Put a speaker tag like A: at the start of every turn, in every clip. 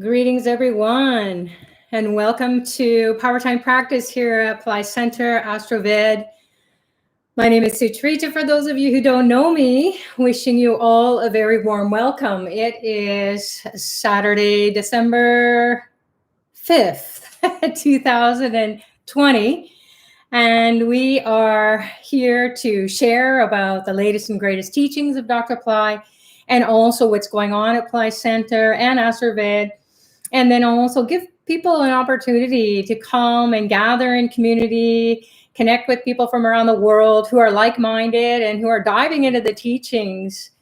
A: Greetings, everyone, and welcome to Powertime practice here at Pillai Center, Astroved. My name is Sucharita. For those of you who don't know me, wishing you all a very warm welcome. It is Saturday, December 5th, 2020, and we are here to share about the latest and greatest teachings of Dr. Pillai, and also what's going on at Pillai Center and Astroved. And then also give people an opportunity to come and gather in community, connect with people from around the world who are like-minded and who are diving into the teachings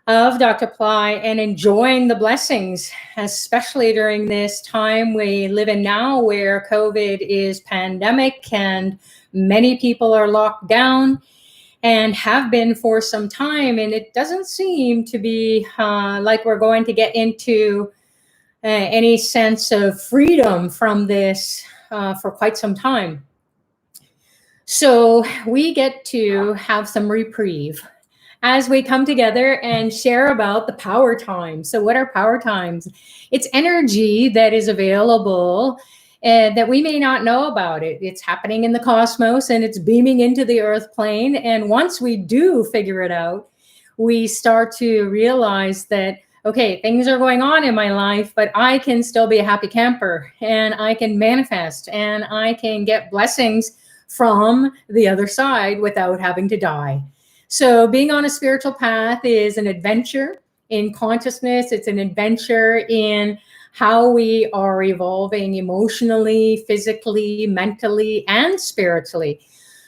A: of Dr. Pillai and enjoying the blessings, especially during this time we live in now where COVID is pandemic and many people are locked down and have been for some time. And it doesn't seem to be like we're going to get into any sense of freedom from this for quite some time. So we get to have some reprieve as we come together and share about the power times. So what are power times? It's energy that is available that we may not know about it. It's happening in the cosmos and it's beaming into the earth plane. And once we do figure it out, we start to realize that okay, things are going on in my life, but I can still be a happy camper and I can manifest and I can get blessings from the other side without having to die. So being on a spiritual path is an adventure in consciousness. It's an adventure in how we are evolving emotionally, physically, mentally, and spiritually.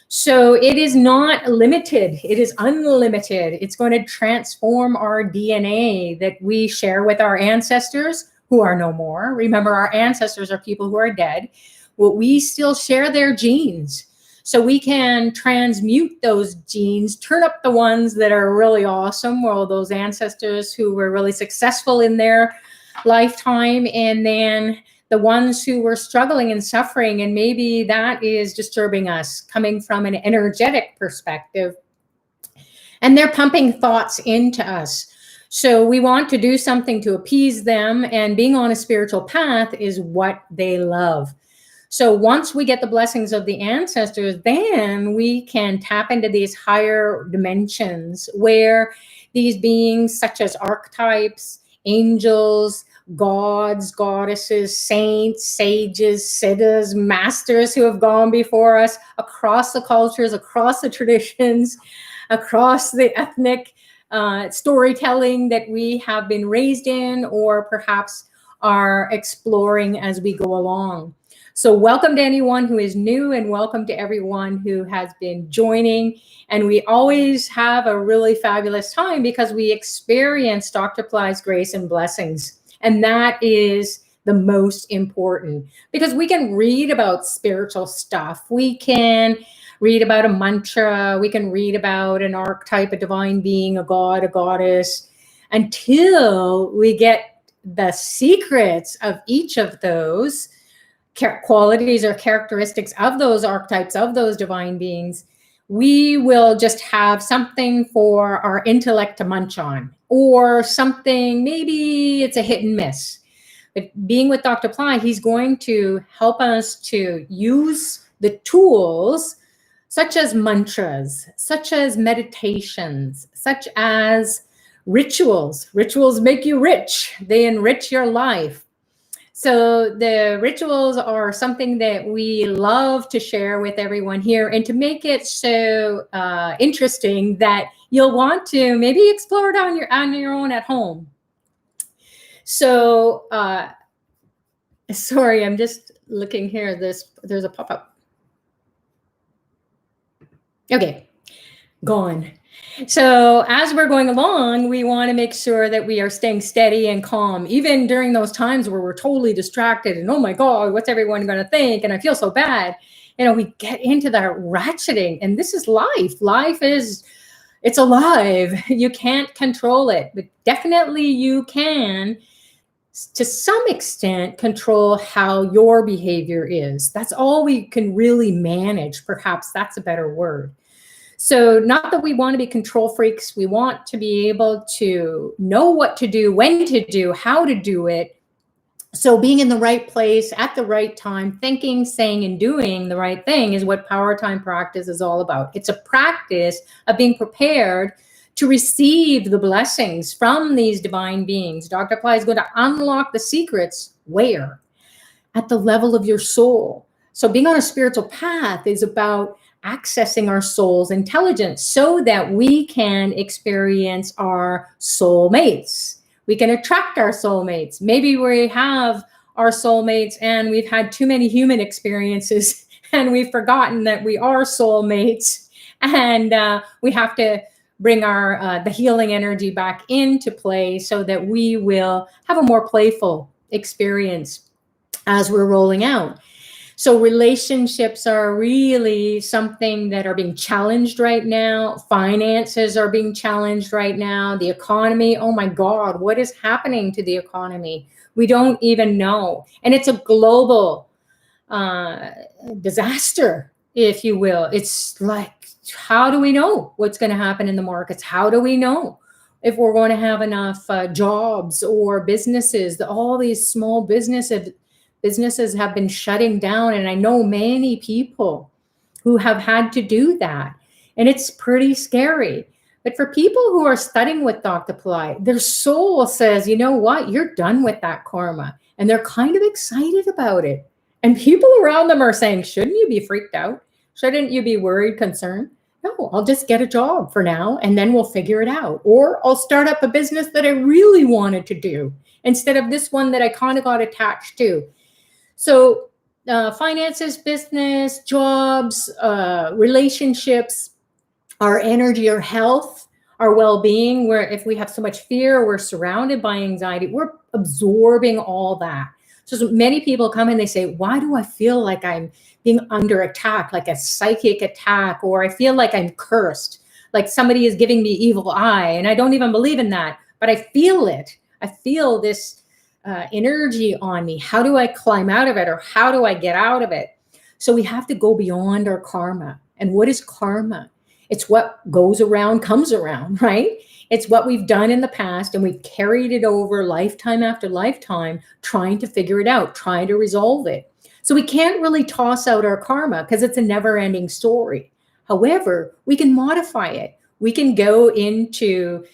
A: So it is not limited. It is unlimited. It's going to transform our DNA that we share with our ancestors who are no more. Remember, our ancestors are people who are dead. Well, we still share their genes. So we can transmute those genes, turn up the ones that are really awesome, well, those ancestors who were really successful in their lifetime, and then the ones who were struggling and suffering, and maybe that is disturbing us coming from an energetic perspective. And they're pumping thoughts into us. So we want to do something to appease them, and being on a spiritual path is what they love. So once we get the blessings of the ancestors, then we can tap into these higher dimensions where these beings such as archetypes, angels, gods, goddesses, saints, sages, siddhas, masters who have gone before us across the cultures, across the traditions, across the ethnic storytelling that we have been raised in or perhaps are exploring as we go along. So welcome to anyone who is new and welcome to everyone who has been joining. And we always have a really fabulous time because we experience Dr. Pillai's grace and blessings. And that is the most important because we can read about spiritual stuff. We can read about a mantra. We can read about an archetype, a divine being, a god, a goddess, until we get the secrets of each of those qualities or characteristics of those archetypes, of those divine beings. We will just have something for our intellect to munch on, or something, maybe it's a hit and miss. But being with Dr. Pillai, he's going to help us to use the tools such as mantras, such as meditations, such as rituals. Rituals make you rich. They enrich your life. So the rituals are something that we love to share with everyone here and to make it so interesting that you'll want to maybe explore it on your own at home. So, sorry, I'm just looking here. There's a pop-up. Okay, gone. So as we're going along, we want to make sure that we are staying steady and calm, even during those times where we're totally distracted and, oh my God, what's everyone going to think? And I feel so bad. You know, we get into that ratcheting, and this is life. Life is, it's alive. You can't control it, but definitely you can, to some extent, control how your behavior is. That's all we can really manage. Perhaps that's a better word. So not that we want to be control freaks. We want to be able to know what to do, when to do, how to do it, So being in the right place at the right time, thinking, saying, and doing the right thing is what power time practice is all about. It's a practice of being prepared to receive the blessings from these divine beings. Dr. Ply is going to unlock the secrets where? At the level of your soul. So being on a spiritual path is about accessing our soul's intelligence so that we can experience our soulmates. We can attract our soulmates. Maybe we have our soulmates and we've had too many human experiences and we've forgotten that we are soulmates, and we have to bring our the healing energy back into play so that we will have a more playful experience as we're rolling out. So relationships are really something that are being challenged right now. Finances are being challenged right now. The economy, oh my God, what is happening to the economy? We don't even know. And it's a global disaster, if you will. It's like, how do we know what's going to happen in the markets? How do we know if we're going to have enough jobs or businesses? All these small businesses have been shutting down, and I know many people who have had to do that, and it's pretty scary. But for people who are studying with Dr. Pillai, their soul says, you know what, you're done with that karma, and they're kind of excited about it. And people around them are saying, shouldn't you be freaked out? Shouldn't you be worried, concerned? No, I'll just get a job for now, and then we'll figure it out. Or I'll start up a business that I really wanted to do instead of this one that I kind of got attached to. So finances, business, jobs, relationships, our energy, our health, our well-being, where if we have so much fear, we're surrounded by anxiety, we're absorbing all that. So many people come and they say, why do I feel like I'm being under attack, like a psychic attack, or I feel like I'm cursed, like somebody is giving me evil eye, and I don't even believe in that, but I feel it. I feel this energy on me. How do I climb out of it, or how do I get out of it? So we have to go beyond our karma. And what is karma? It's what goes around comes around, right? It's what we've done in the past, and we've carried it over lifetime after lifetime, trying to figure it out, trying to resolve it. So we can't really toss out our karma because it's a never-ending story. However, we can modify it. We can go into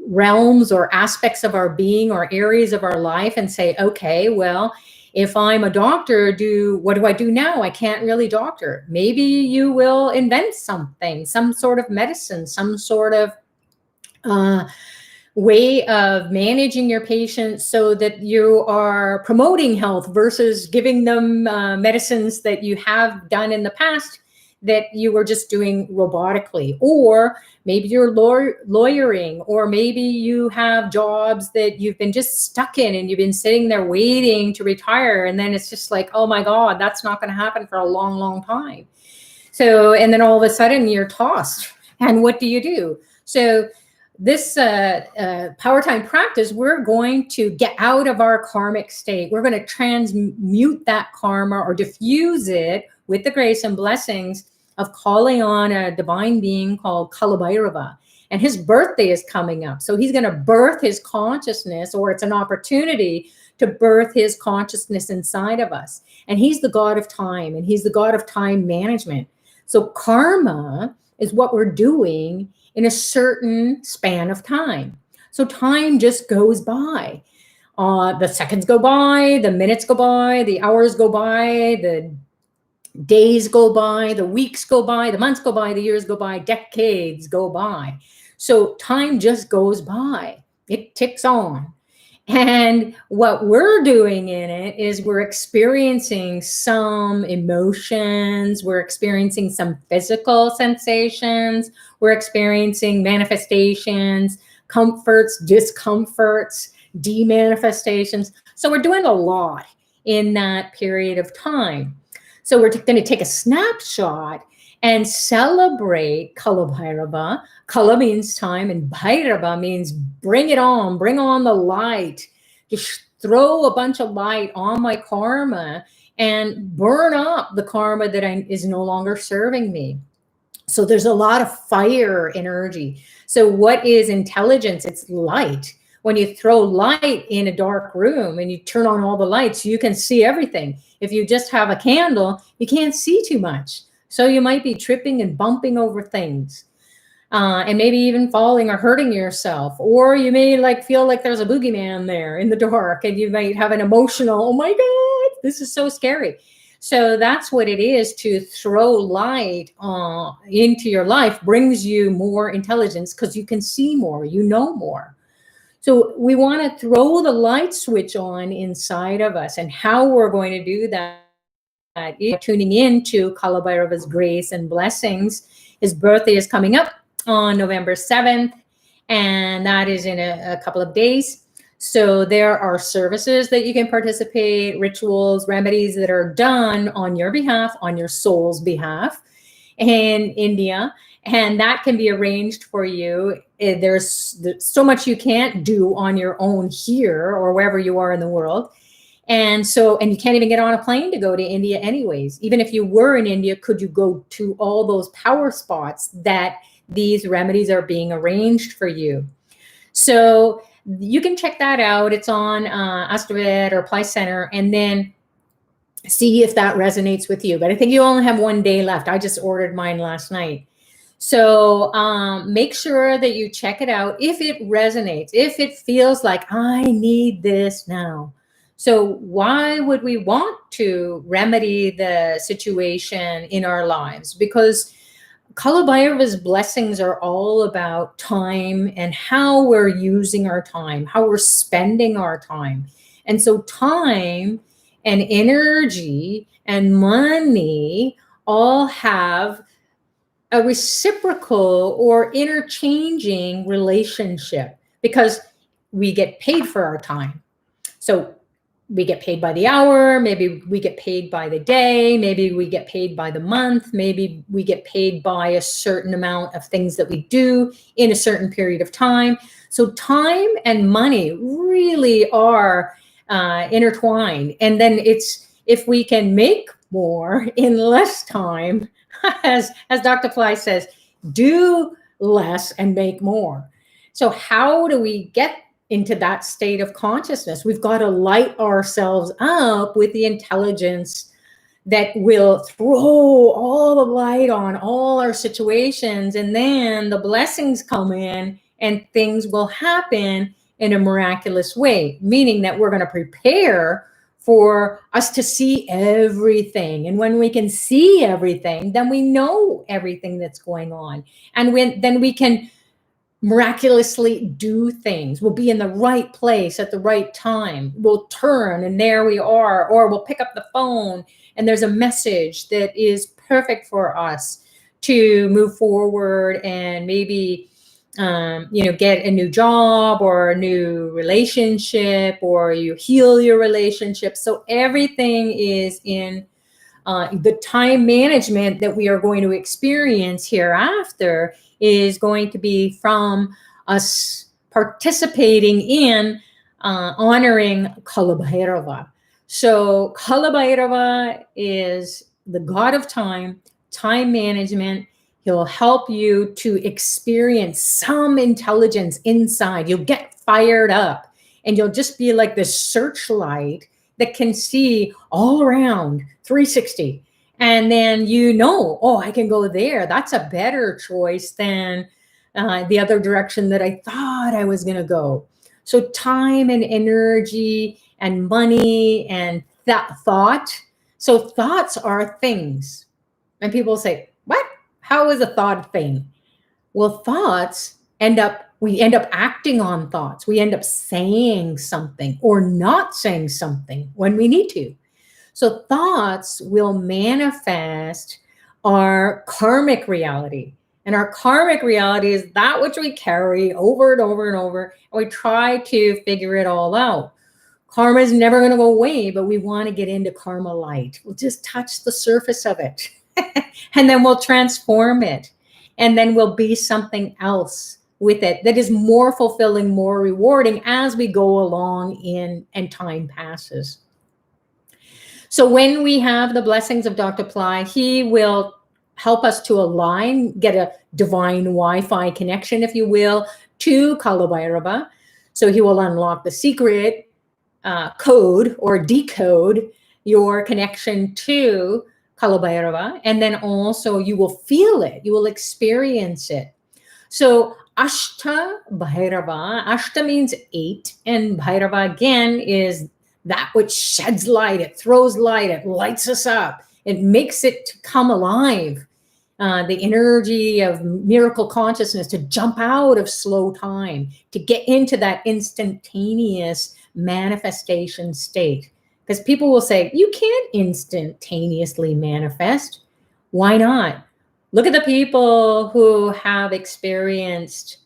A: realms or aspects of our being or areas of our life and say, okay, well, if I'm a doctor, what do I do now? I can't really doctor. Maybe you will invent something, some sort of medicine, some sort of way of managing your patients so that you are promoting health versus giving them medicines that you have done in the past that you were just doing robotically. Or maybe you're lawyering, or maybe you have jobs that you've been just stuck in and you've been sitting there waiting to retire. And then it's just like, oh my God, that's not going to happen for a long, long time. So, and then all of a sudden you're tossed. And what do you do? So this power time practice, we're going to get out of our karmic state. We're going to transmute that karma or diffuse it with the grace and blessings of calling on a divine being called Kalabhairava. And his birthday is coming up. So he's going to birth his consciousness, or it's an opportunity to birth his consciousness inside of us. And he's the god of time, and he's the god of time management. So karma is what we're doing in a certain span of time. So time just goes by. The seconds go by, the minutes go by, the hours go by, the days go by, the weeks go by, the months go by, the years go by, decades go by. So time just goes by. It ticks on. And what we're doing in it is we're experiencing some emotions, we're experiencing some physical sensations, we're experiencing manifestations, comforts, discomforts, demanifestations. So we're doing a lot in that period of time. So we're going to take a snapshot and celebrate Kalabhairava. Kala means time, and Bhairava means bring it on, bring on the light. Just throw a bunch of light on my karma and burn up the karma that is no longer serving me. So there's a lot of fire energy. So what is intelligence? It's light. when you throw light in a dark room and you turn on all the lights, you can see everything. If you just have a candle, you can't see too much. So you might be tripping and bumping over things. And maybe even falling or hurting yourself. Or you may like feel like there's a boogeyman there in the dark, and you might have an emotional, oh my God, this is so scary. So that's what it is to throw light into your life, brings you more intelligence because you can see more, you know more. So we want to throw the light switch on inside of us, and how we're going to do that is tuning into Kalabhairava's grace and blessings. His birthday is coming up on November 7th, and that is in a couple of days. So there are services that you can participate, rituals, remedies that are done on your behalf, on your soul's behalf in India, and that can be arranged for you. There's so much you can't do on your own here or wherever you are in the world. And you can't even get on a plane to go to India anyways. Even if you were in India, could you go to all those power spots that these remedies are being arranged for you? So you can check that out. It's on Astrovet or Apply Center, and then see if that resonates with you. But I think you only have one day left. I just ordered mine last night. So make sure that you check it out if it resonates, if it feels like I need this now. So why would we want to remedy the situation in our lives? Because Kalabhairava's blessings are all about time and how we're using our time, how we're spending our time. And so time and energy and money all have a reciprocal or interchanging relationship, because we get paid for our time. So we get paid by the hour, maybe we get paid by the day, maybe we get paid by the month, maybe we get paid by a certain amount of things that we do in a certain period of time. So time and money really are intertwined. And then it's, if we can make more in less time, as Dr. Pillai says, do less and make more. So how do we get into that state of consciousness? We've got to light ourselves up with the intelligence that will throw all the light on all our situations, and then the blessings come in and things will happen in a miraculous way, meaning that we're going to prepare for us to see everything. And when we can see everything, then we know everything that's going on. And then we can miraculously do things. We'll be in the right place at the right time. We'll turn and there we are, or we'll pick up the phone and there's a message that is perfect for us to move forward and maybe get a new job or a new relationship, or you heal your relationship. So everything is in the time management that we are going to experience hereafter is going to be from us participating in honoring Kalabhairava. So Kalabhairava is the god of time, time management. He'll help you to experience some intelligence inside. You'll get fired up and you'll just be like this searchlight that can see all around 360. And then oh, I can go there. That's a better choice than the other direction that I thought I was going to go. So time and energy and money and that thought. So thoughts are things. And people say, what? How is a thought a thing? Well, thoughts we end up acting on thoughts. We end up saying something or not saying something when we need to. So thoughts will manifest our karmic reality. And our karmic reality is that which we carry over and over and over. And we try to figure it all out. Karma is never going to go away, but we want to get into karma light. We'll just touch the surface of it. And then we'll transform it. And then we'll be something else with it that is more fulfilling, more rewarding as we go along and time passes. So when we have the blessings of Dr. Pillai, he will help us to align, get a divine Wi-Fi connection, if you will, to Kalabhairava, So he will unlock the secret code or decode your connection to Kalabhairava, and then also you will feel it, you will experience it. So Ashta Bhairava, Ashta means 8, and Bhairava again is that which sheds light, it throws light, it lights us up, it makes it come alive. The energy of miracle consciousness to jump out of slow time, to get into that instantaneous manifestation state. Because people will say, you can't instantaneously manifest. Why not? Look at the people who have experienced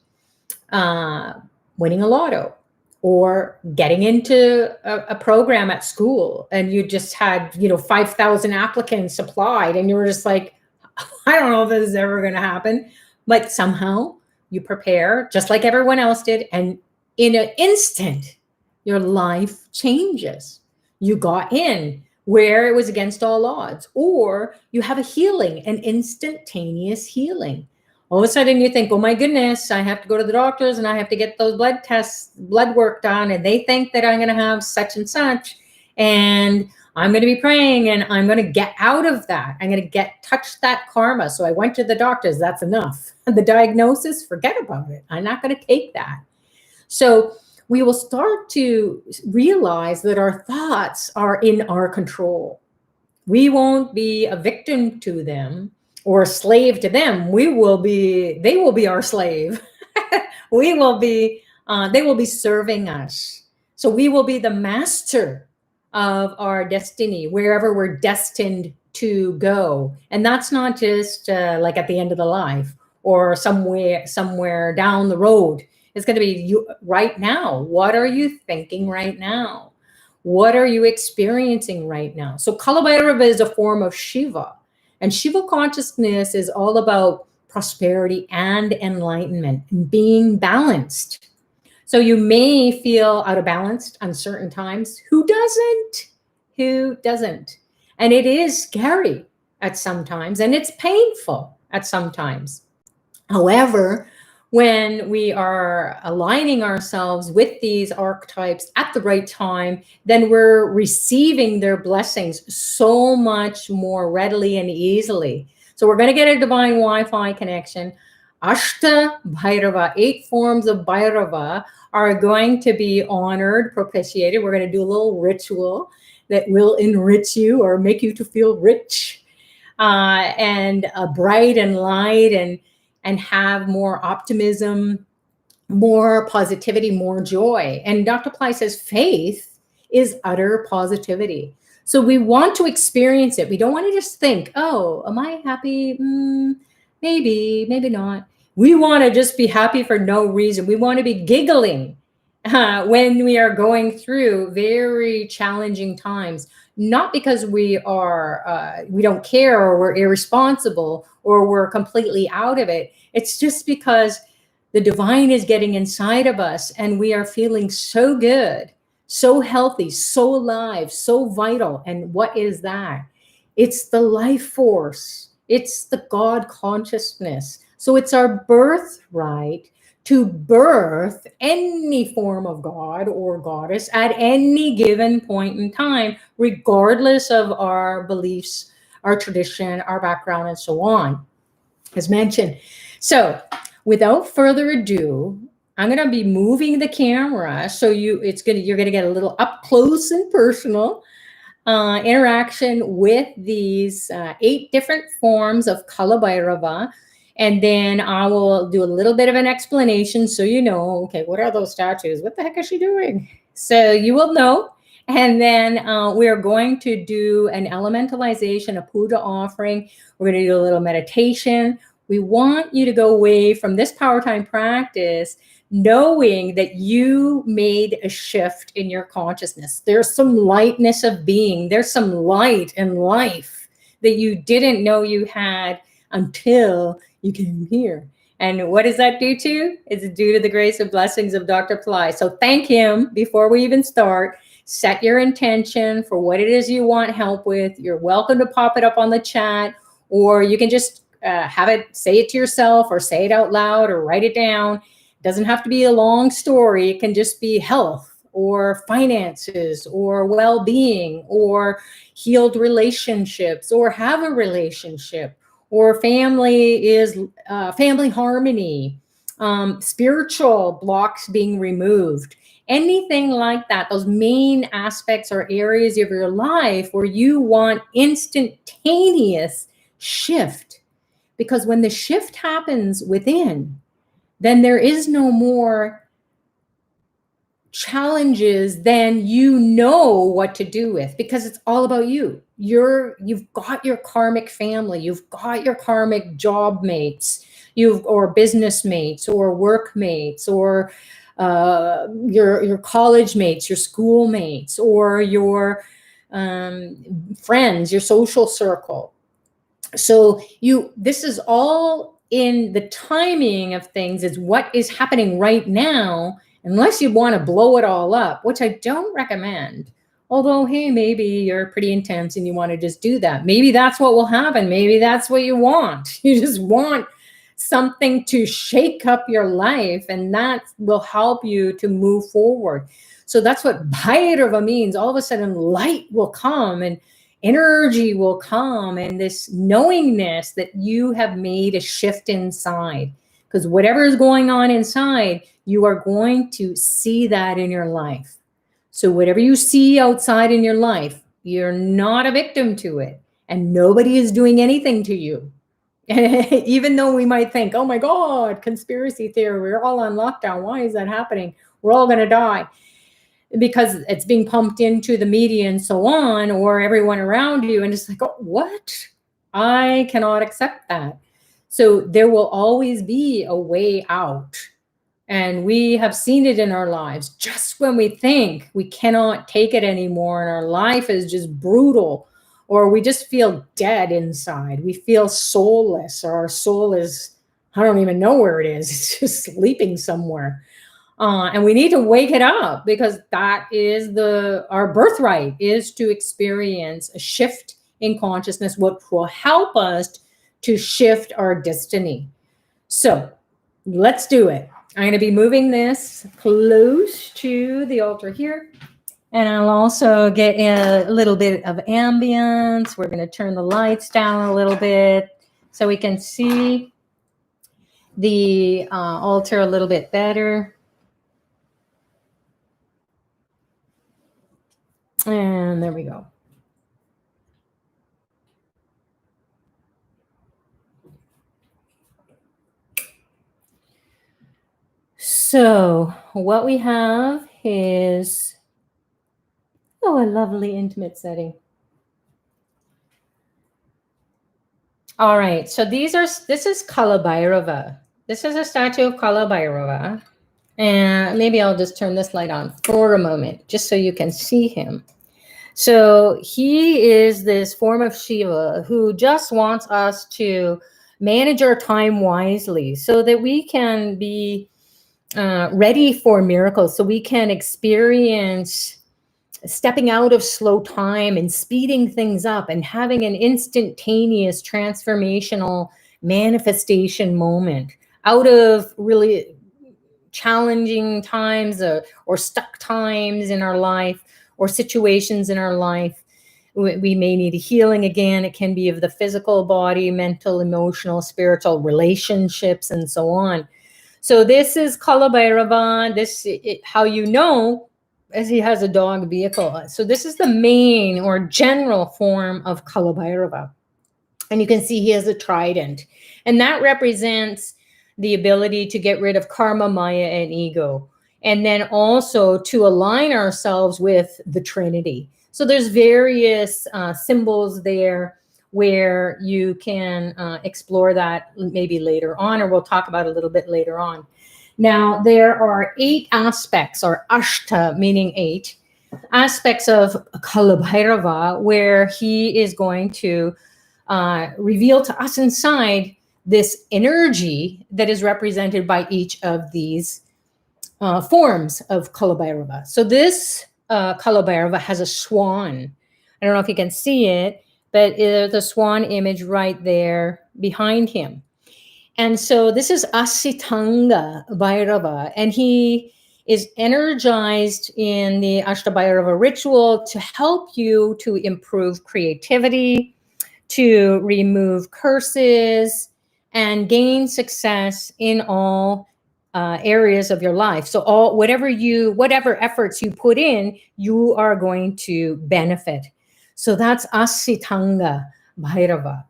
A: winning a lotto or getting into a program at school, and you just had 5,000 applicants applied, and you were just like, I don't know if this is ever going to happen, but somehow you prepare just like everyone else did, and in an instant your life changes. You got in where it was against all odds, or you have a healing, an instantaneous healing. All of a sudden you think, oh my goodness, I have to go to the doctors and I have to get those blood tests, blood work done, and they think that I'm going to have such and such, and I'm going to be praying and I'm going to get out of that. I'm going to touch that karma. So I went to the doctors. That's enough. The diagnosis, forget about it. I'm not going to take that. So we will start to realize that our thoughts are in our control. We won't be a victim to them or a slave to them. They will be our slave. They will be serving us. So we will be the master of our destiny, wherever we're destined to go. And that's not just like at the end of the life or somewhere down the road. It's going to be you right now. What are you thinking right now? What are you experiencing right now? So Kalabhairava is a form of Shiva. And Shiva consciousness is all about prosperity and enlightenment and being balanced. So you may feel out of balance on certain times. Who doesn't? Who doesn't? And it is scary at some times, and it's painful at some times. However, when we are aligning ourselves with these archetypes at the right time, then we're receiving their blessings so much more readily and easily. So we're going to get a divine Wi-Fi connection. Ashta Bhairava, 8 forms of Bhairava, are going to be honored, propitiated. We're going to do a little ritual that will enrich you or make you to feel rich and bright and light and have more optimism, more positivity, more joy. And Dr. Pillai says faith is utter positivity. So we want to experience it. We don't want to just think, oh, am I happy? Maybe, maybe not. We want to just be happy for no reason. We want to be giggling when we are going through very challenging times, not because we don't care or we're irresponsible or we're completely out of it. It's just because the divine is getting inside of us and we are feeling so good, so healthy, so alive, so vital. And what is that? It's the life force. It's the God consciousness. So it's our birthright to birth any form of God or goddess at any given point in time, regardless of our beliefs, our tradition, our background, and so on, as mentioned. So without further ado, I'm going to be moving the camera so you're going to get a little up close and personal interaction with these 8 different forms of Kalabhairava. And then I will do a little bit of an explanation so you know, okay, what are those statues? What the heck is she doing? So you will know. And then we're going to do an elementalization, a puja offering. We're going to do a little meditation. We want you to go away from this Powertime practice knowing that you made a shift in your consciousness. There's some lightness of being. There's some light in life that you didn't know you had until you came here. And what does that due to? It's due to the grace and blessings of Dr. Pillai. So thank him before we even start. Set your intention for what it is you want help with. You're welcome to pop it up on the chat, or you can just say it to yourself or say it out loud or write it down. Doesn't have to be a long story. It can just be health or finances or well-being or healed relationships or have a relationship or family harmony, spiritual blocks being removed, anything like that. Those main aspects or areas of your life where you want instantaneous shift. Because when the shift happens within, then there is no more challenges than you know what to do with, because it's all about you. You've got your karmic family, you've got your karmic job mates, or business mates or workmates, or your college mates, your school mates, or your friends, your social circle. So this is all in the timing of things. Is what is happening right now, unless you want to blow it all up, which I don't recommend. Although, hey, maybe you're pretty intense and you want to just do that. Maybe that's what will happen. Maybe that's what you want. You just want something to shake up your life, and that will help you to move forward. So that's what Bhairava means. All of a sudden, light will come and energy will come, and this knowingness that you have made a shift inside. Because whatever is going on inside, you are going to see that in your life. So whatever you see outside in your life, you're not a victim to it, and nobody is doing anything to you. Even though we might think, oh my God, conspiracy theory, we're all on lockdown. Why is that happening? We're all going to die. Because it's being pumped into the media and so on, or everyone around you. And it's like, oh, what? I cannot accept that. So there will always be a way out. And we have seen it in our lives. Just when we think we cannot take it anymore and our life is just brutal, or we just feel dead inside, we feel soulless, or our soul is, I don't even know where it is. It's just sleeping somewhere. And we need to wake it up, because that is our birthright, is to experience a shift in consciousness, what will help us to shift our destiny. So let's do it. I'm going to be moving this close to the altar here. And I'll also get a little bit of ambience. We're going to turn the lights down a little bit so we can see the altar a little bit better. And there we go. So what we have is, a lovely intimate setting. All right, so this is Kalabhairava. This is a statue of Kalabhairava. And maybe I'll just turn this light on for a moment, just so you can see him. So he is this form of Shiva who just wants us to manage our time wisely so that we can be ready for miracles, so we can experience stepping out of slow time and speeding things up and having an instantaneous transformational manifestation moment out of really challenging times or stuck times in our life, or situations in our life. We may need a healing again. It can be of the physical body, mental, emotional, spiritual, relationships, and so on. So this is Kalabhairava. How you know, as he has a dog vehicle. So this is the main or general form of Kalabhairava. And you can see he has a trident. And that represents the ability to get rid of karma, maya, and ego. And then also to align ourselves with the Trinity. So there's various symbols there where you can explore that maybe later on, or we'll talk about a little bit later on. Now, there are 8 aspects, or ashta, meaning 8, aspects of Kalabhairava, where he is going to reveal to us inside this energy that is represented by each of these forms of Kalabhairava. So this Kalabhairava has a swan. I don't know if you can see it, but there's a swan image right there behind him. And so this is Asitanga Bhairava, and he is energized in the Ashtabhairava ritual to help you to improve creativity, to remove curses, and gain success in all areas of your life. So whatever efforts you put in, you are going to benefit. So that's Asitanga Bhairava.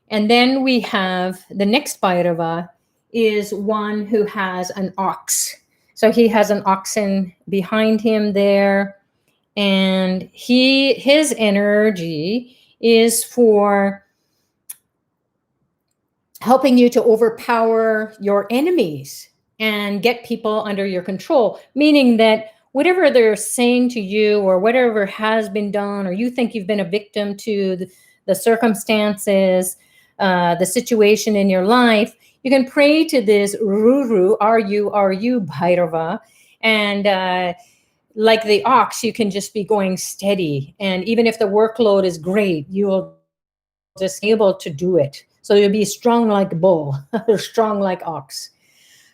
A: And then we have the next Bhairava is one who has an ox. So he has an oxen behind him there, and his energy is for helping you to overpower your enemies and get people under your control, meaning that whatever they're saying to you or whatever has been done, or you think you've been a victim to the circumstances, the situation in your life, you can pray to this Ruru, R-U-R-U Bhairava, and like the ox, you can just be going steady. And even if the workload is great, you will just be able to do it. So you'll be strong like bull, or strong like ox.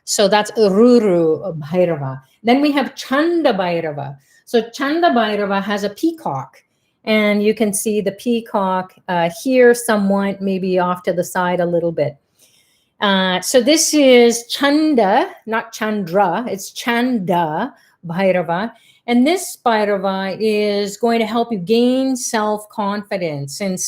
A: So that's Ruru Bhairava. Then we have Chanda Bhairava. So Chanda Bhairava has a peacock. And you can see the peacock here somewhat, maybe off to the side a little bit. So this is Chanda, not Chandra, it's Chanda Bhairava. And this Bhairava is going to help you gain self-confidence and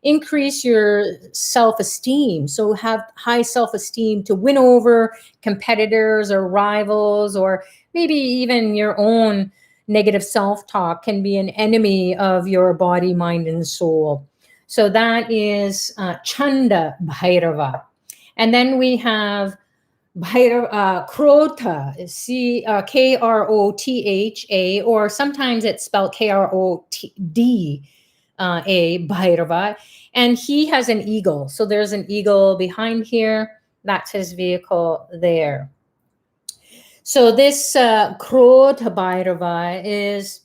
A: increase your self-esteem. So have high self-esteem to win over competitors or rivals, or maybe even your own negative self-talk can be an enemy of your body, mind, and soul. So that is Chanda Bhairava. And then we have Krotha, Krotha, or sometimes it's spelled KrodA, Bhairava. And he has an eagle. So there's an eagle behind here. That's his vehicle there. So this Krotha Bhairava is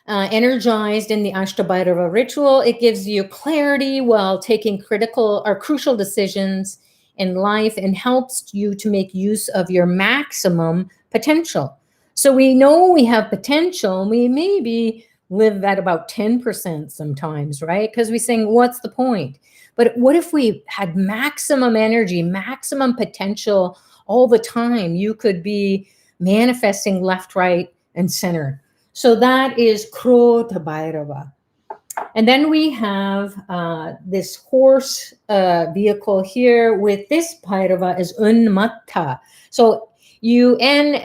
A: energized in the Ashtabhairava ritual. It gives you clarity while taking critical or crucial decisions in life and helps you to make use of your maximum potential. So we know we have potential. We maybe live at about 10% sometimes, right? Because we think, what's the point? But what if we had maximum energy, maximum potential all the time? You could be manifesting left, right, and center. So that is Krotha Bhairava. And then we have this horse vehicle here with this Bhairava is Unmattha. So Unmatha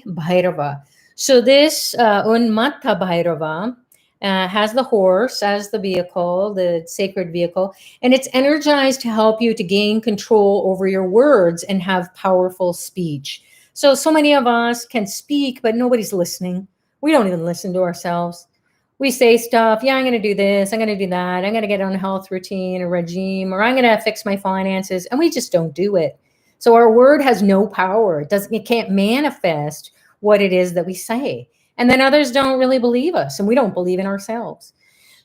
A: Bhairava. So this Unmattha Bhairava has the horse as the vehicle, the sacred vehicle, and it's energized to help you to gain control over your words and have powerful speech. So many of us can speak, but nobody's listening. We don't even listen to ourselves. We say stuff, yeah, I'm going to do this, I'm going to do that, I'm going to get on a health routine, a regime, or I'm going to fix my finances, and we just don't do it. So our word has no power. It can't manifest what it is that we say. And then others don't really believe us, and we don't believe in ourselves.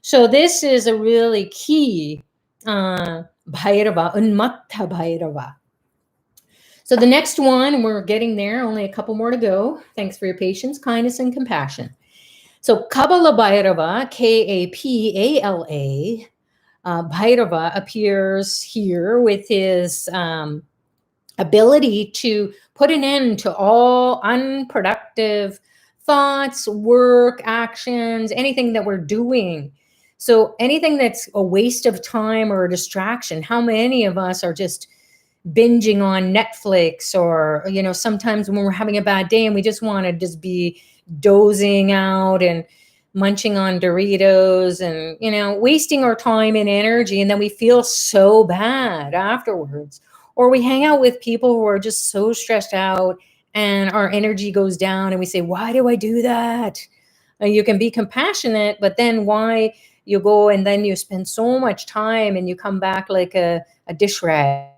A: So this is a really key Bhairava, Unmattha Bhairava. So the next one, and we're getting there, only a couple more to go. Thanks for your patience, kindness, and compassion. So Kalabhairava, Kapala, Bhairava appears here with his ability to put an end to all unproductive thoughts, work, actions, anything that we're doing. So anything that's a waste of time or a distraction. How many of us are just binging on Netflix, or, sometimes when we're having a bad day and we just want to just be dozing out and munching on Doritos and, wasting our time and energy. And then we feel so bad afterwards. Or we hang out with people who are just so stressed out and our energy goes down and we say, why do I do that? You can be compassionate, but then why you go and then you spend so much time and you come back like a dish rag.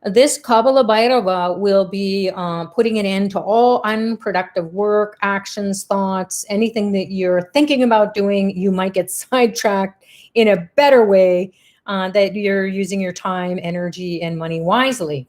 A: This Kalabhairava will be putting an end to all unproductive work, actions, thoughts, anything that you're thinking about doing. You might get sidetracked in a better way that you're using your time, energy, and money wisely.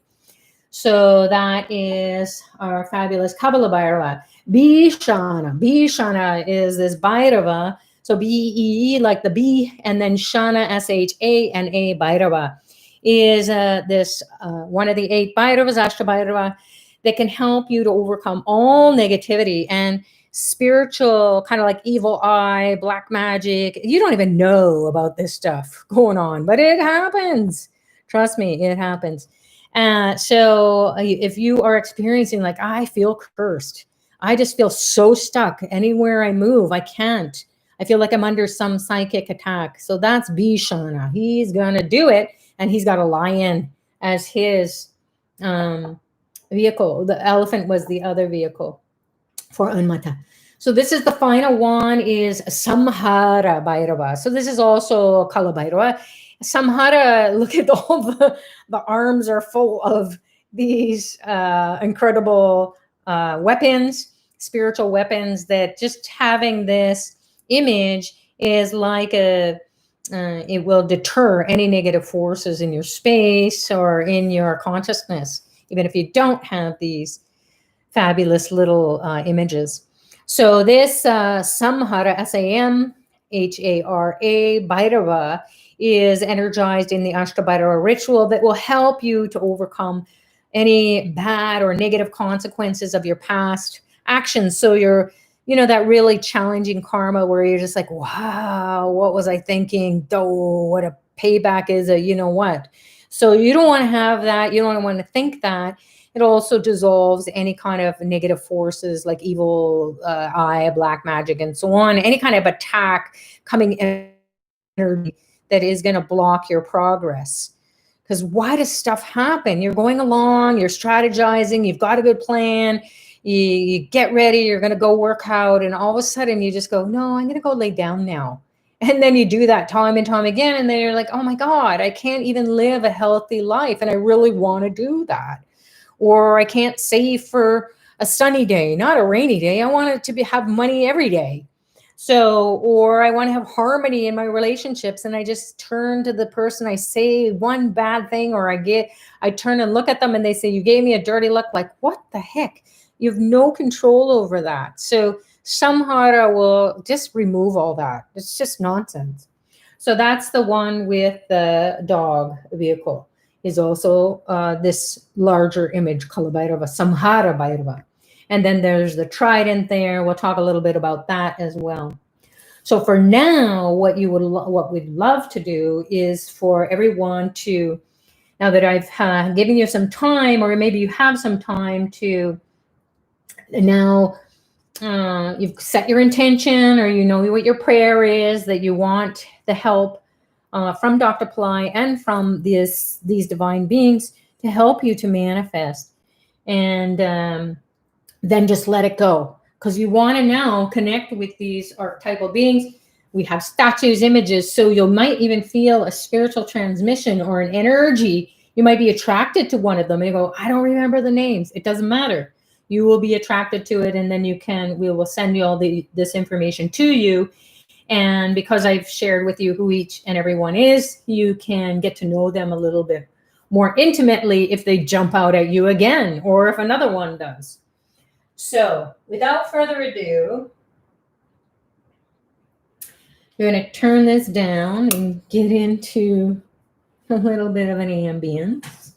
A: So that is our fabulous Kalabhairava. Bishana. Bishana is this Bhairava. So B-E, like the B, and then Shana, S-H-A-N-A, Bhairava, is this one of the 8 Bhairavas, Ashtabhairava, that can help you to overcome all negativity and spiritual, kind of like evil eye, black magic. You don't even know about this stuff going on, but it happens. Trust me, it happens. So if you are experiencing like, I feel cursed, I just feel so stuck anywhere I move, I can't. I feel like I'm under some psychic attack. So that's Bishana. He's going to do it. And he's got a lion as his vehicle. The elephant was the other vehicle for Unmata. So this is the final one is Samhara Bhairava. So this is also Kalabhairava. Samhara, look at all the arms are full of these incredible weapons, spiritual weapons, that just having this image is like it will deter any negative forces in your space or in your consciousness, even if you don't have these fabulous little images. So this Samhara, S-A-M-H-A-R-A, Bhairava, is energized in the Ashtabhairava ritual that will help you to overcome any bad or negative consequences of your past actions. So you're, that really challenging karma where you're just like, wow, what was I thinking? Oh, what a payback is a, what. So you don't want to have that. You don't want to think that. It also dissolves any kind of negative forces like evil eye, black magic, and so on. Any kind of attack coming energy that is going to block your progress. Because why does stuff happen? You're going along, you're strategizing, you've got a good plan, you get ready, you're going to go work out, and all of a sudden you just go, no, I'm going to go lay down now. And then you do that time and time again, and then you're like, oh my God, I can't even live a healthy life, and I really want to do that. Or I can't save for a sunny day, not a rainy day. I want it to have money every day. So, or I want to have harmony in my relationships, and I just turn to the person, I say one bad thing, or I turn and look at them and they say, you gave me a dirty look. Like, what the heck? You have no control over that. So Samhara will just remove all that. It's just nonsense. So that's the one with the dog vehicle. Is also this larger image, Kalabhairava, Samhara Bhairava. And then there's the trident there. We'll talk a little bit about that as well. So for now, what we'd love to do is for everyone to, now that I've given you some time, or maybe you have some time to now, you've set your intention, or you know what your prayer is, that you want the help from Dr. Pillai and from these divine beings to help you to manifest. And then just let it go. Because you want to now connect with these archetypal beings. We have statues, images, so you might even feel a spiritual transmission or an energy. You might be attracted to one of them and you go, I don't remember the names. It doesn't matter. You will be attracted to it, and then we will send you all this information to you. And because I've shared with you who each and every one is, you can get to know them a little bit more intimately if they jump out at you again, or if another one does. So without further ado, we're going to turn this down and get into a little bit of an ambience.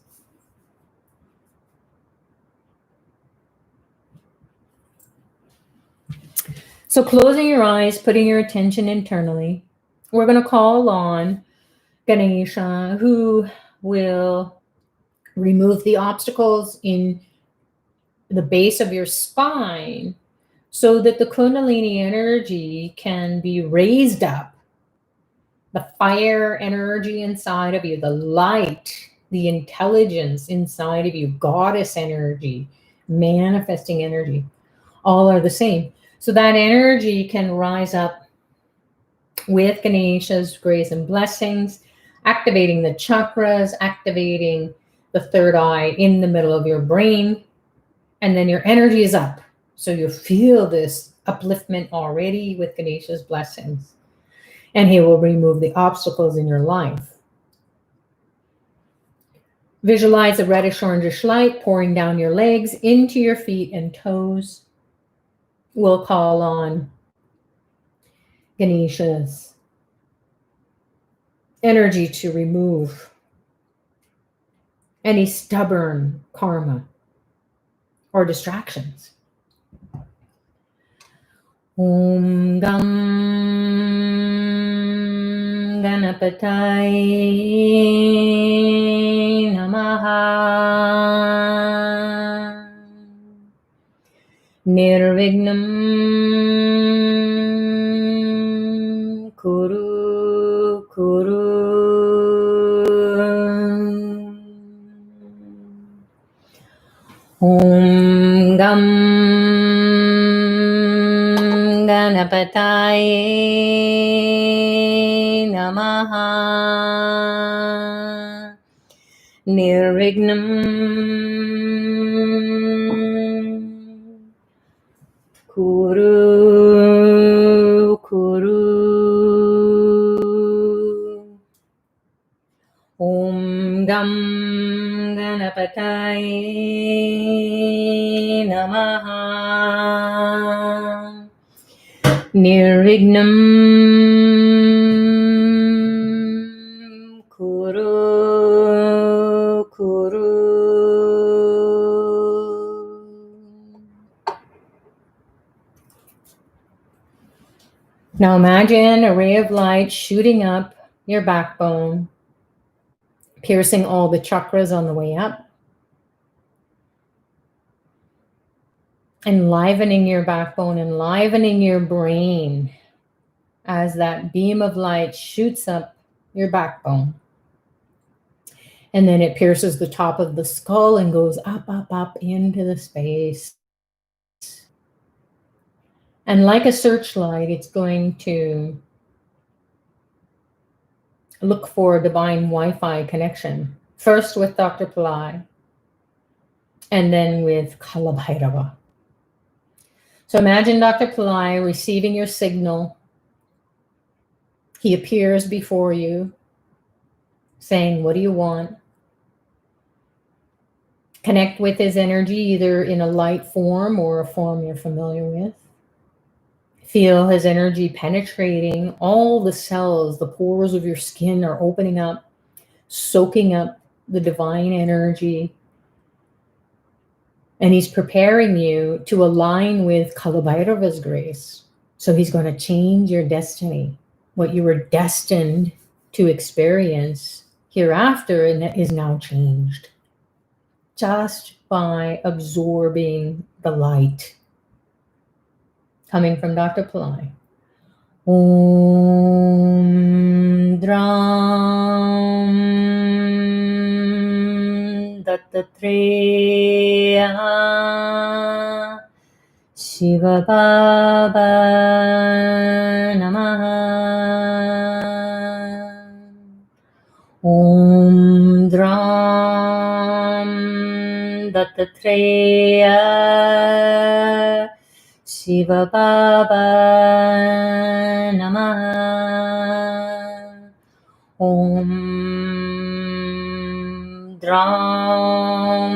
A: So closing your eyes, putting your attention internally, we're going to call on Ganesha, who will remove the obstacles in the base of your spine so that the Kundalini energy can be raised up. The fire energy inside of you, the light, the intelligence inside of you, goddess energy, manifesting energy, all are the same. So that energy can rise up with Ganesha's grace and blessings, activating the chakras, activating the third eye in the middle of your brain, and then your energy is up. So you feel this upliftment already with Ganesha's blessings. And he will remove the obstacles in your life. Visualize a reddish orangish light pouring down your legs into your feet and toes. We'll call on Ganesha's energy to remove any stubborn karma or distractions. Om Gam Ganapataye Namaha. Nirvignam Kuru Kuru. Om Gam Ganapataye Namaha. Nirvignam Kuru Kuru. Om Gam Ganapataye Namaha. Nirvignam Kuru Kuru. Now imagine a ray of light shooting up your backbone, piercing all the chakras on the way up, enlivening your backbone, enlivening your brain as that beam of light shoots up your backbone. And then it pierces the top of the skull and goes up, up, up into the space. And like a searchlight, it's going to look for a divine Wi-Fi connection. First with Dr. Pillai, and then with Kalabhairava. So imagine Dr. Pillai receiving your signal. He appears before you, saying, what do you want? Connect with his energy, either in a light form or a form you're familiar with. Feel his energy penetrating all the cells. The pores of your skin are opening up, soaking up the divine energy. And he's preparing you to align with Kalabhairava's grace. So he's going to change your destiny. What you were destined to experience hereafter is now changed. Just by absorbing the light coming from Dr. Pillai. Om Dram Dattatreya Shiva Baba Namaha. Om Dram Dattatreya Shiva Baba Namaha. Om Dram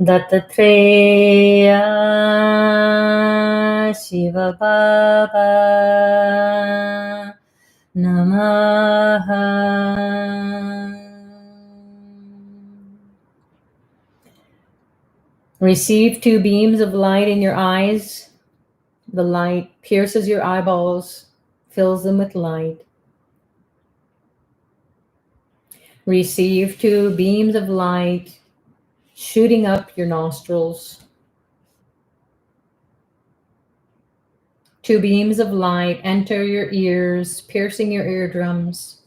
A: Dattatreya Shiva Baba Namaha. Receive 2 beams of light in your eyes. The light pierces your eyeballs, fills them with light. Receive 2 beams of light shooting up your nostrils. 2 beams of light enter your ears, piercing your eardrums.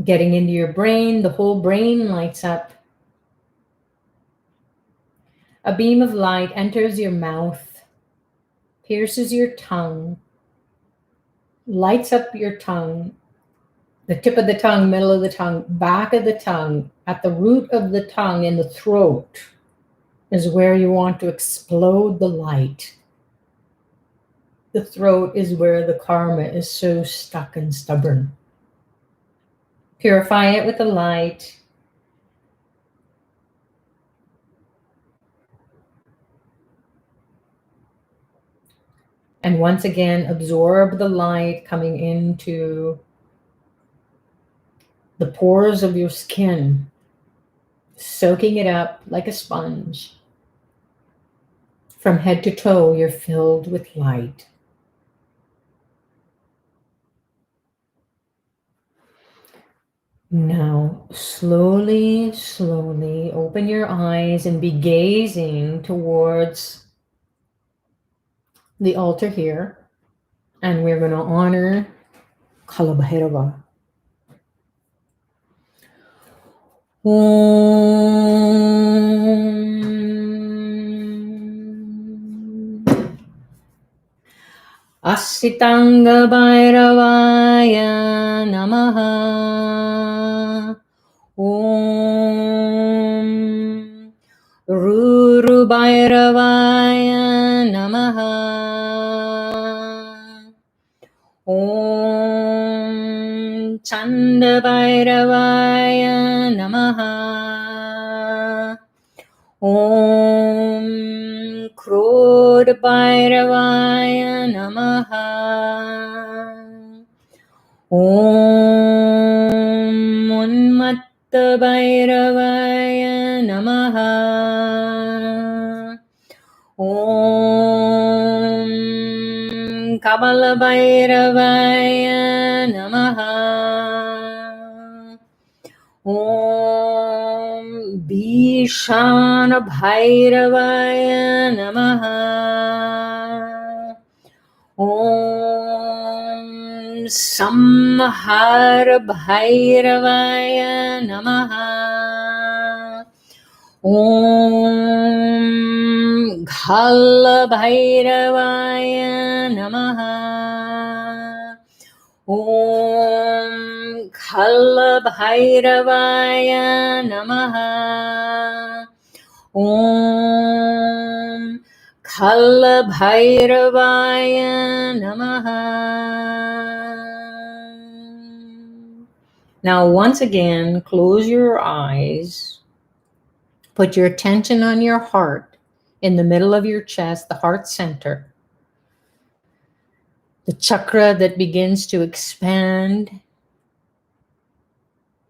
A: Getting into your brain, the whole brain lights up. A beam of light enters your mouth, pierces your tongue, lights up your tongue, the tip of the tongue, middle of the tongue, back of the tongue, at the root of the tongue in the throat is where you want to explode the light. The throat is where the karma is so stuck and stubborn. Purify it with the light. And once again, absorb the light coming into the pores of your skin, soaking it up like a sponge. From head to toe, you're filled with light. Now, slowly, slowly open your eyes and be gazing towards the altar here. And we're going to honor Kalabhairava. Asitanga Bhairavaya Namaha. Om Ruru Bhairavaya Namaha. Om Chanda Bhairavaya Namaha. Om Krodha Bhairavaya Namaha. Om Unmatta Bhairavaya Namaha. Om Kalabhairava Namaha. Om Bhishana Bhairavaya Namaha. Om Samhara Bhairavaya Namaha. Om Kalabhairavaya Namaha. Om Kalabhairavaya Namaha. Om Kalabhairavaya Namaha. Now, once again, close your eyes. Put your attention on your heart in the middle of your chest, the heart center. The chakra that begins to expand,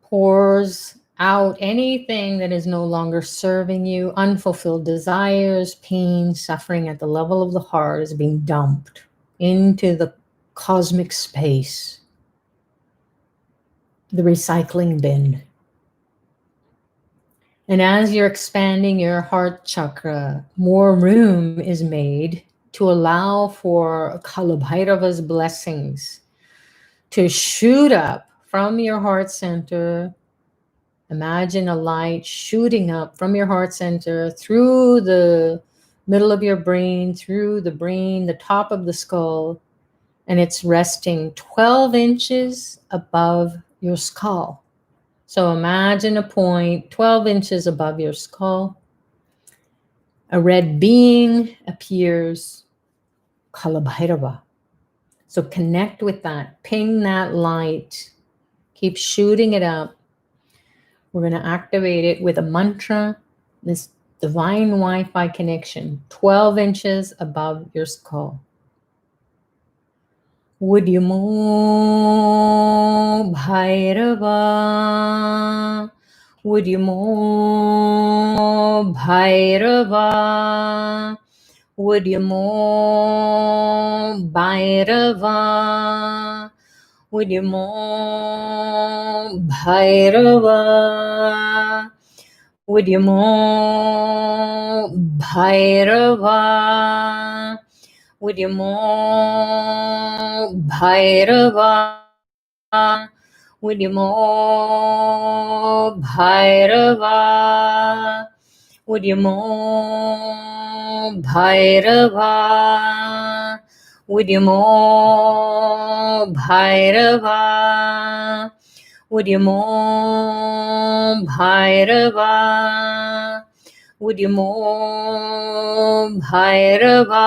A: pours out anything that is no longer serving you, unfulfilled desires, pain, suffering at the level of the heart is being dumped into the cosmic space, the recycling bin. And as you're expanding your heart chakra, more room is made to allow for Kalabhairava's blessings to shoot up from your heart center. Imagine a light shooting up from your heart center through the middle of your brain, through the brain, the top of the skull, and it's resting 12 inches above your skull. So imagine a point 12 inches above your skull. A red being appears, Kalabhairava. So connect with that, ping that light, keep shooting it up. We're going to activate it with a mantra, this divine Wi-Fi connection, 12 inches above your skull. Udyamo Bhairava, Udyamo Bhairava, Udyamo Bhairava, Udyamo Bhairava, Udyamo Bhairava, Udyamo Bhairava, Udyamo Bhairava, Udyamo Bhairava, Udyamo Bhairava, Udyamo Bhairava, Udyamo Bhairava,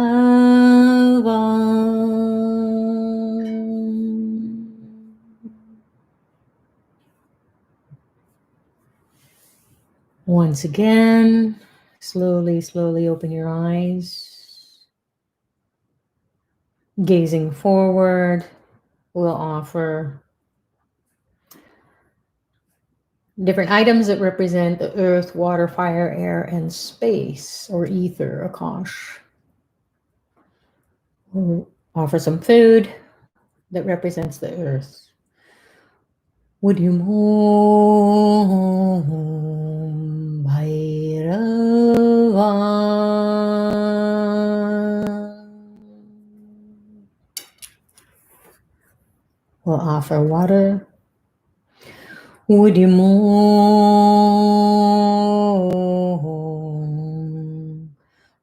A: Once again, slowly, slowly open your eyes. Gazing forward, we'll offer different items that represent the earth, water, fire, air, and space, or ether, Akash. We'll offer some food that represents the earth. Udyam Bhairava. We'll offer water. Udyam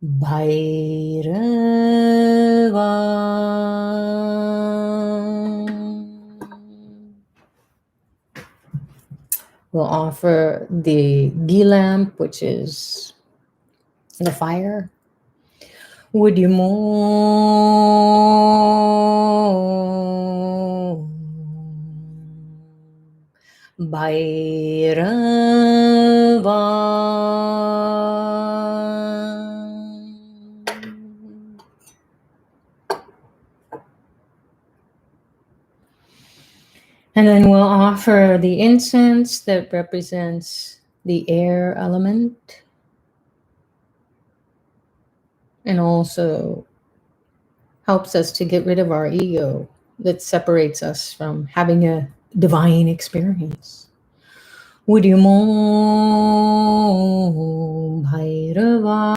A: Bhairava. We'll offer the ghee lamp, which is the fire. Udyam Bhairava. And then we'll offer the incense that represents the air element and also helps us to get rid of our ego that separates us from having a divine experience. Udyam Bhairava.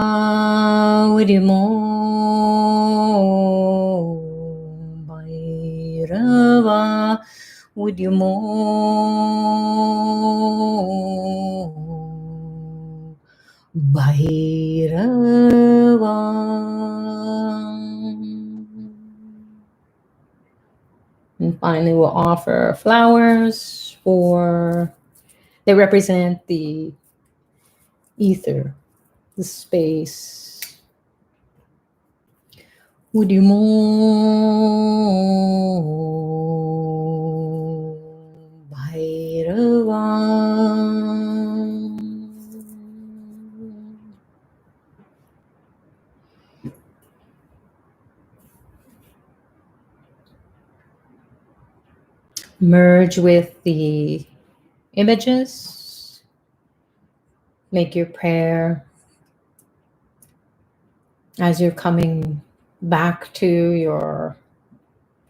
A: Udyam Bhairava. Udyam Bhairava. And finally, we'll offer flowers they represent the ether, the space. Udyam Bhairava. Merge with the images. Make your prayer as you're coming back to your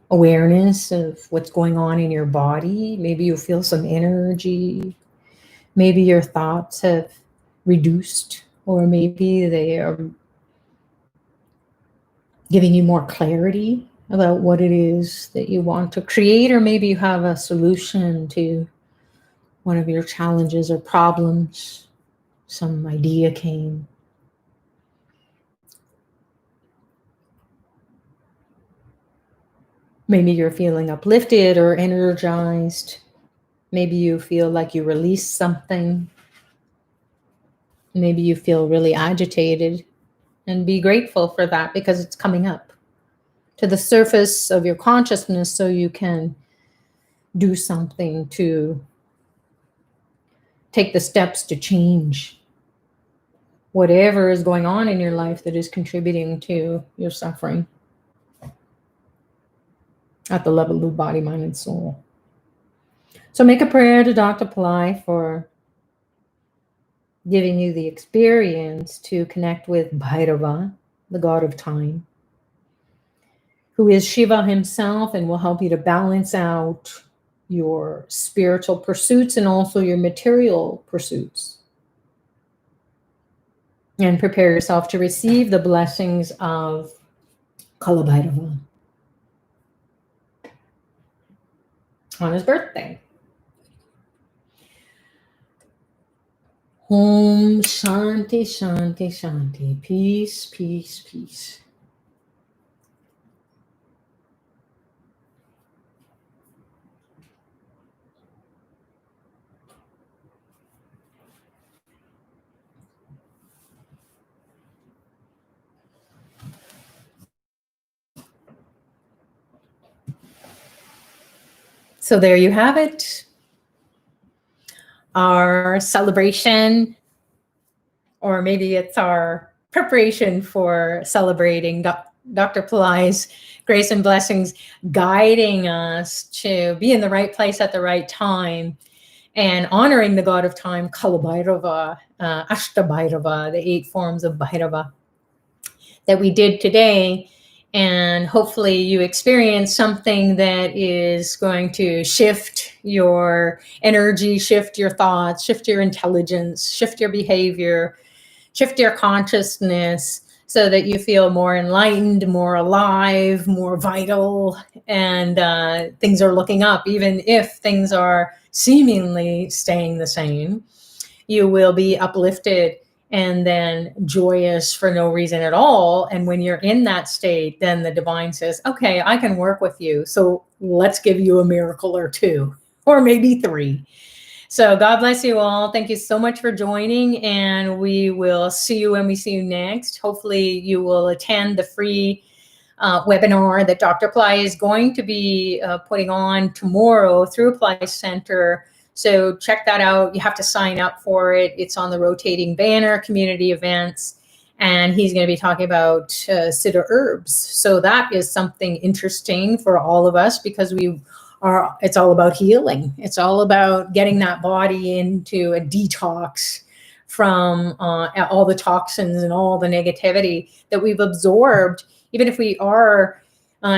A: awareness of what's going on in your body. Maybe you feel some energy. Maybe your thoughts have reduced, or maybe they are giving you more clarity about what it is that you want to create, or maybe you have a solution to one of your challenges or problems. Some idea came. Maybe you're feeling uplifted or energized. Maybe you feel like you released something. Maybe you feel really agitated, and be grateful for that because it's coming up to the surface of your consciousness so you can do something to take the steps to change whatever is going on in your life that is contributing to your suffering at the level of body, mind, and soul. So make a prayer to Dr. Pillai for giving you the experience to connect with Bhairava, the god of time, who is Shiva himself and will help you to balance out your spiritual pursuits and also your material pursuits. And prepare yourself to receive the blessings of Kalabhairava on his birthday. Om Shanti, Shanti, Shanti. Peace, peace, peace. So there you have it. Our celebration or maybe it's our preparation for celebrating Dr. Pillai's grace and blessings, guiding us to be in the right place at the right time and honoring the god of time, Kalabhairava, Bhairava, the 8 forms of Bhairava that we did today. And hopefully you experience something that is going to shift your energy, shift your thoughts, shift your intelligence, shift your behavior, shift your consciousness, so that you feel more enlightened, more alive, more vital, and things are looking up. Even if things are seemingly staying the same, you will be uplifted and then joyous for no reason at all. And when you're in that state, then the divine says, okay, I can work with you. So let's give you a miracle or 2, or maybe 3. So God bless you all. Thank you so much for joining, and we will see you when we see you next. Hopefully you will attend the free webinar that Dr. Pillai is going to be putting on tomorrow through Pillai Center. So check that out. You have to sign up for it. It's on the rotating banner, community events, and he's going to be talking about Siddha herbs. So that is something interesting for all of us, because it's all about healing. It's all about getting that body into a detox from all the toxins and all the negativity that we've absorbed, even if we are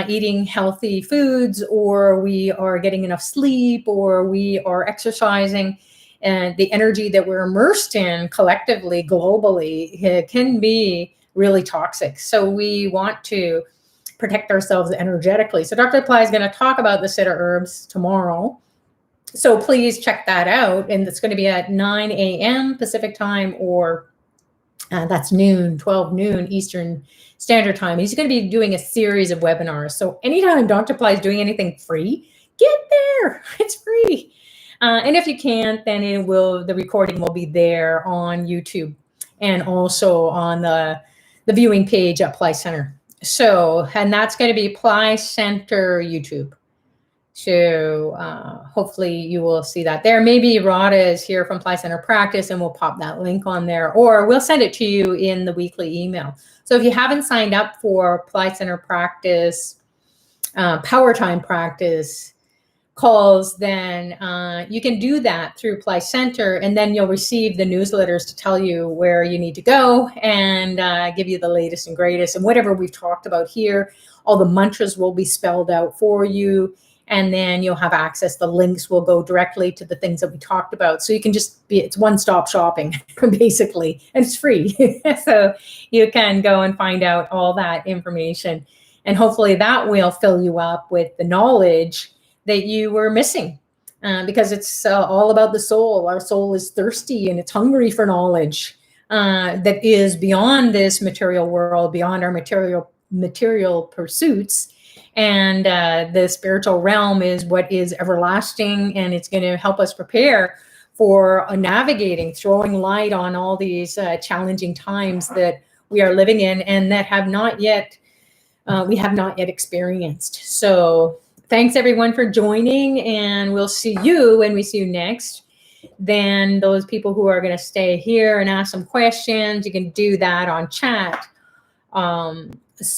A: eating healthy foods, or we are getting enough sleep, or we are exercising. And the energy that we're immersed in collectively, globally, it can be really toxic. So we want to protect ourselves energetically. So Dr. Pillai is going to talk about the Siddha herbs tomorrow. So please check that out. And it's going to be at 9 a.m. Pacific time, or that's 12 noon Eastern Standard Time. He's going to be doing a series of webinars. So anytime Dr. Pillai is doing anything free, get there. It's free. And if you can't, then the recording will be there on YouTube and also on the viewing page at Pillai Center. So, and that's going to be Pillai Center YouTube. So hopefully you will see that there. Maybe Radha is here from Pillai Center Practice, and we'll pop that link on there, or we'll send it to you in the weekly email. So if you haven't signed up for Pillai Center Practice, Powertime Practice calls, then you can do that through Pillai Center, and then you'll receive the newsletters to tell you where you need to go and give you the latest and greatest. And whatever we've talked about here, all the mantras will be spelled out for you, and then you'll have access. The links will go directly to the things that we talked about. So you can it's one-stop shopping, basically, and it's free. So you can go and find out all that information. And hopefully that will fill you up with the knowledge that you were missing, because it's all about the soul. Our soul is thirsty and it's hungry for knowledge that is beyond this material world, beyond our material pursuits. And the spiritual realm is what is everlasting, and it's going to help us prepare for navigating, throwing light on all these challenging times that we are living in and that we have not yet experienced. So thanks everyone for joining, and we'll see you when we see you next. Then those people who are going to stay here and ask some questions, you can do that on chat.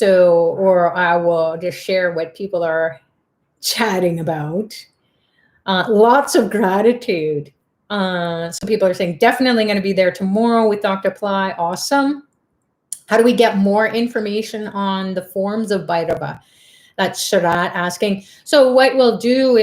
A: Or I will just share what people are chatting about. Lots of gratitude. So people are saying, definitely going to be there tomorrow with Dr. Pillai. Awesome. How do we get more information on the forms of Bhairava? That's Sharat asking. So what we'll do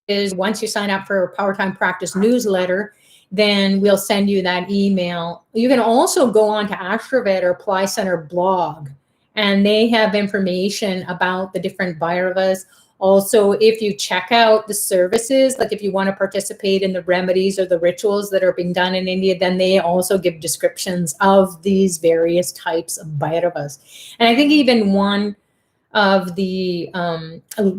A: is once you sign up for Powertime Practice newsletter, then we'll send you that email. You can also go on to Astrovet or Pillai Center blog, and they have information about the different Bhairavas. Also, if you check out the services, like if you want to participate in the remedies or the rituals that are being done in India, then they also give descriptions of these various types of Bhairavas. And I think even one of the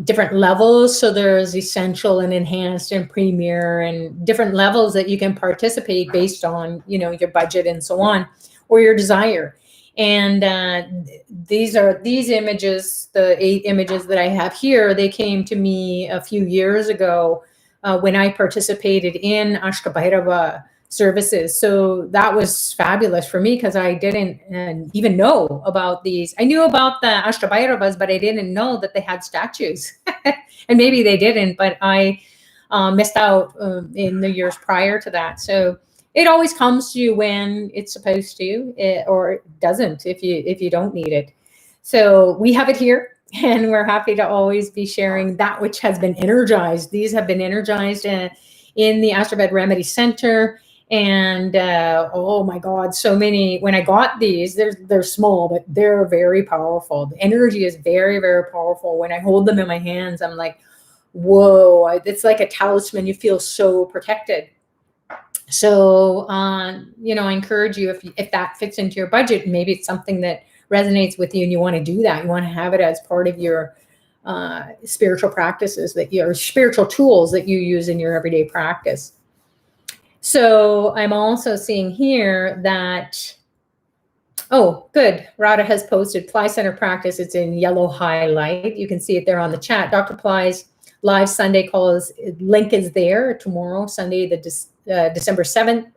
A: different levels, so there's essential and enhanced and premier and different levels that you can participate based on, your budget and so on, or your desire. And these images, the 8 images that I have here, they came to me a few years ago when I participated in Kalabhairava services. So that was fabulous for me because I didn't even know about these. I knew about the Bhairavas, but I didn't know that they had statues. And maybe they didn't, but I missed out in the years prior to that. So it always comes to you when it's supposed to, or it doesn't if you don't need it. So we have it here. And we're happy to always be sharing that which has been energized. These have been energized in the Astromed Remedy Center. And oh my God, so many. When I got these, they're small, but they're very powerful. The energy is very, very powerful. When I hold them in my hands, I'm like, whoa, it's like a talisman. You feel so protected. So, I encourage you, if that fits into your budget, maybe it's something that resonates with you and you want to do that. You want to have it as part of your spiritual practices, your spiritual tools that you use in your everyday practice. So I'm also seeing here that, oh, good. Radha has posted Ply Center practice. It's in yellow highlight. You can see it there on the chat. Dr. Ply's live Sunday calls link is there tomorrow, Sunday, December 7th.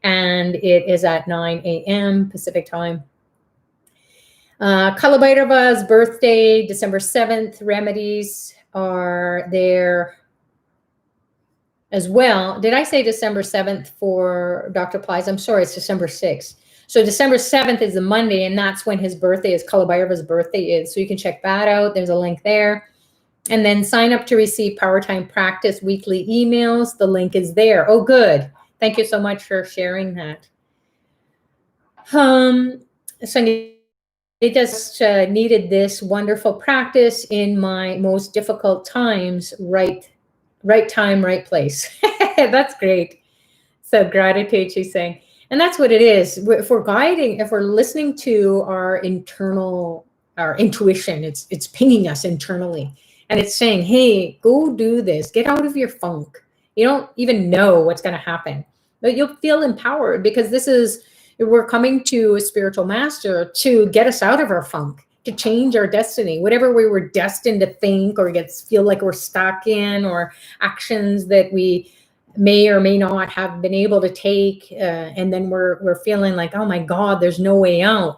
A: And it is at 9 a.m. Pacific time. Kalabhairava's birthday, December 7th. Remedies are there as well. Did I say December 7th for Dr. Ply's? I'm sorry, it's December 6th. So December 7th is the Monday, and that's when his birthday is, Kalabhairava's birthday is. So you can check that out. There's a link there. And then sign up to receive Powertime Practice weekly emails. The link is there. Oh, good. Thank you so much for sharing that. So it just needed this wonderful practice in my most difficult times. Right time, right place. That's great. So gratitude, she's saying. And that's what it is. If we're listening to our intuition, it's pinging us internally. And it's saying, hey, go do this. Get out of your funk. You don't even know what's going to happen. But you'll feel empowered because we're coming to a spiritual master to get us out of our funk, to change our destiny, whatever we were destined to think or feel like we're stuck in, or actions that we may or may not have been able to take. And then we're feeling like, oh my God, there's no way out.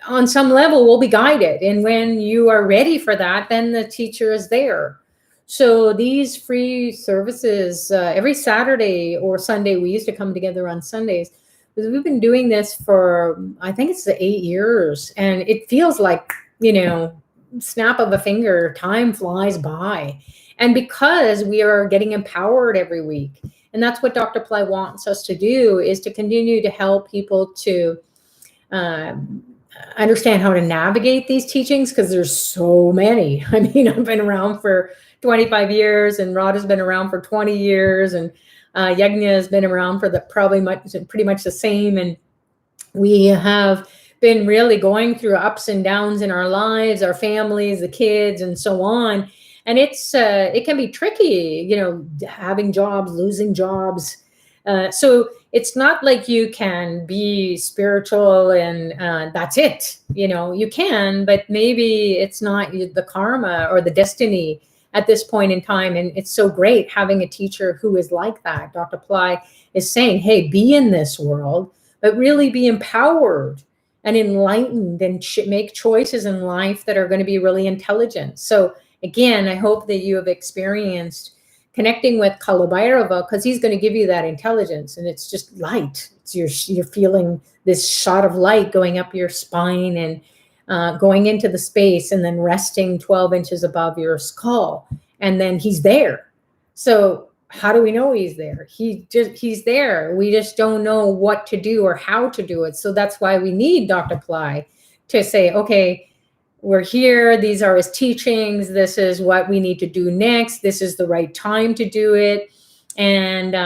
A: On some level, we'll be guided. And when you are ready for that, then the teacher is there. So these free services, every Saturday or Sunday, we used to come together on Sundays. We've been doing this for, I think it's 8 years, and it feels like, snap of a finger, time flies by. And because we are getting empowered every week, and that's what Dr. Pillai wants us to do, is to continue to help people to understand how to navigate these teachings, because there's so many. I mean, I've been around for 25 years, and Rod has been around for 20 years, and Yajna has been around for pretty much the same. And we have been really going through ups and downs in our lives, our families, the kids, and so on. And it can be tricky, having jobs, losing jobs. So it's not like you can be spiritual and that's it. You can, but maybe it's not the karma or the destiny at this point in time. And it's so great having a teacher who is like that. Dr. Pillai is saying, hey, be in this world, but really be empowered and enlightened and make choices in life that are going to be really intelligent. So again, I hope that you have experienced connecting with Kalabhairava, because he's going to give you that intelligence, and it's just light. You're feeling this shot of light going up your spine and going into the space, and then resting 12 inches above your skull, and then he's there. So how do we know he's there? He's there. We just don't know what to do or how to do it. So that's why we need Dr. Pillai to say, okay, we're here. These are his teachings. This is what we need to do next. This is the right time to do it. And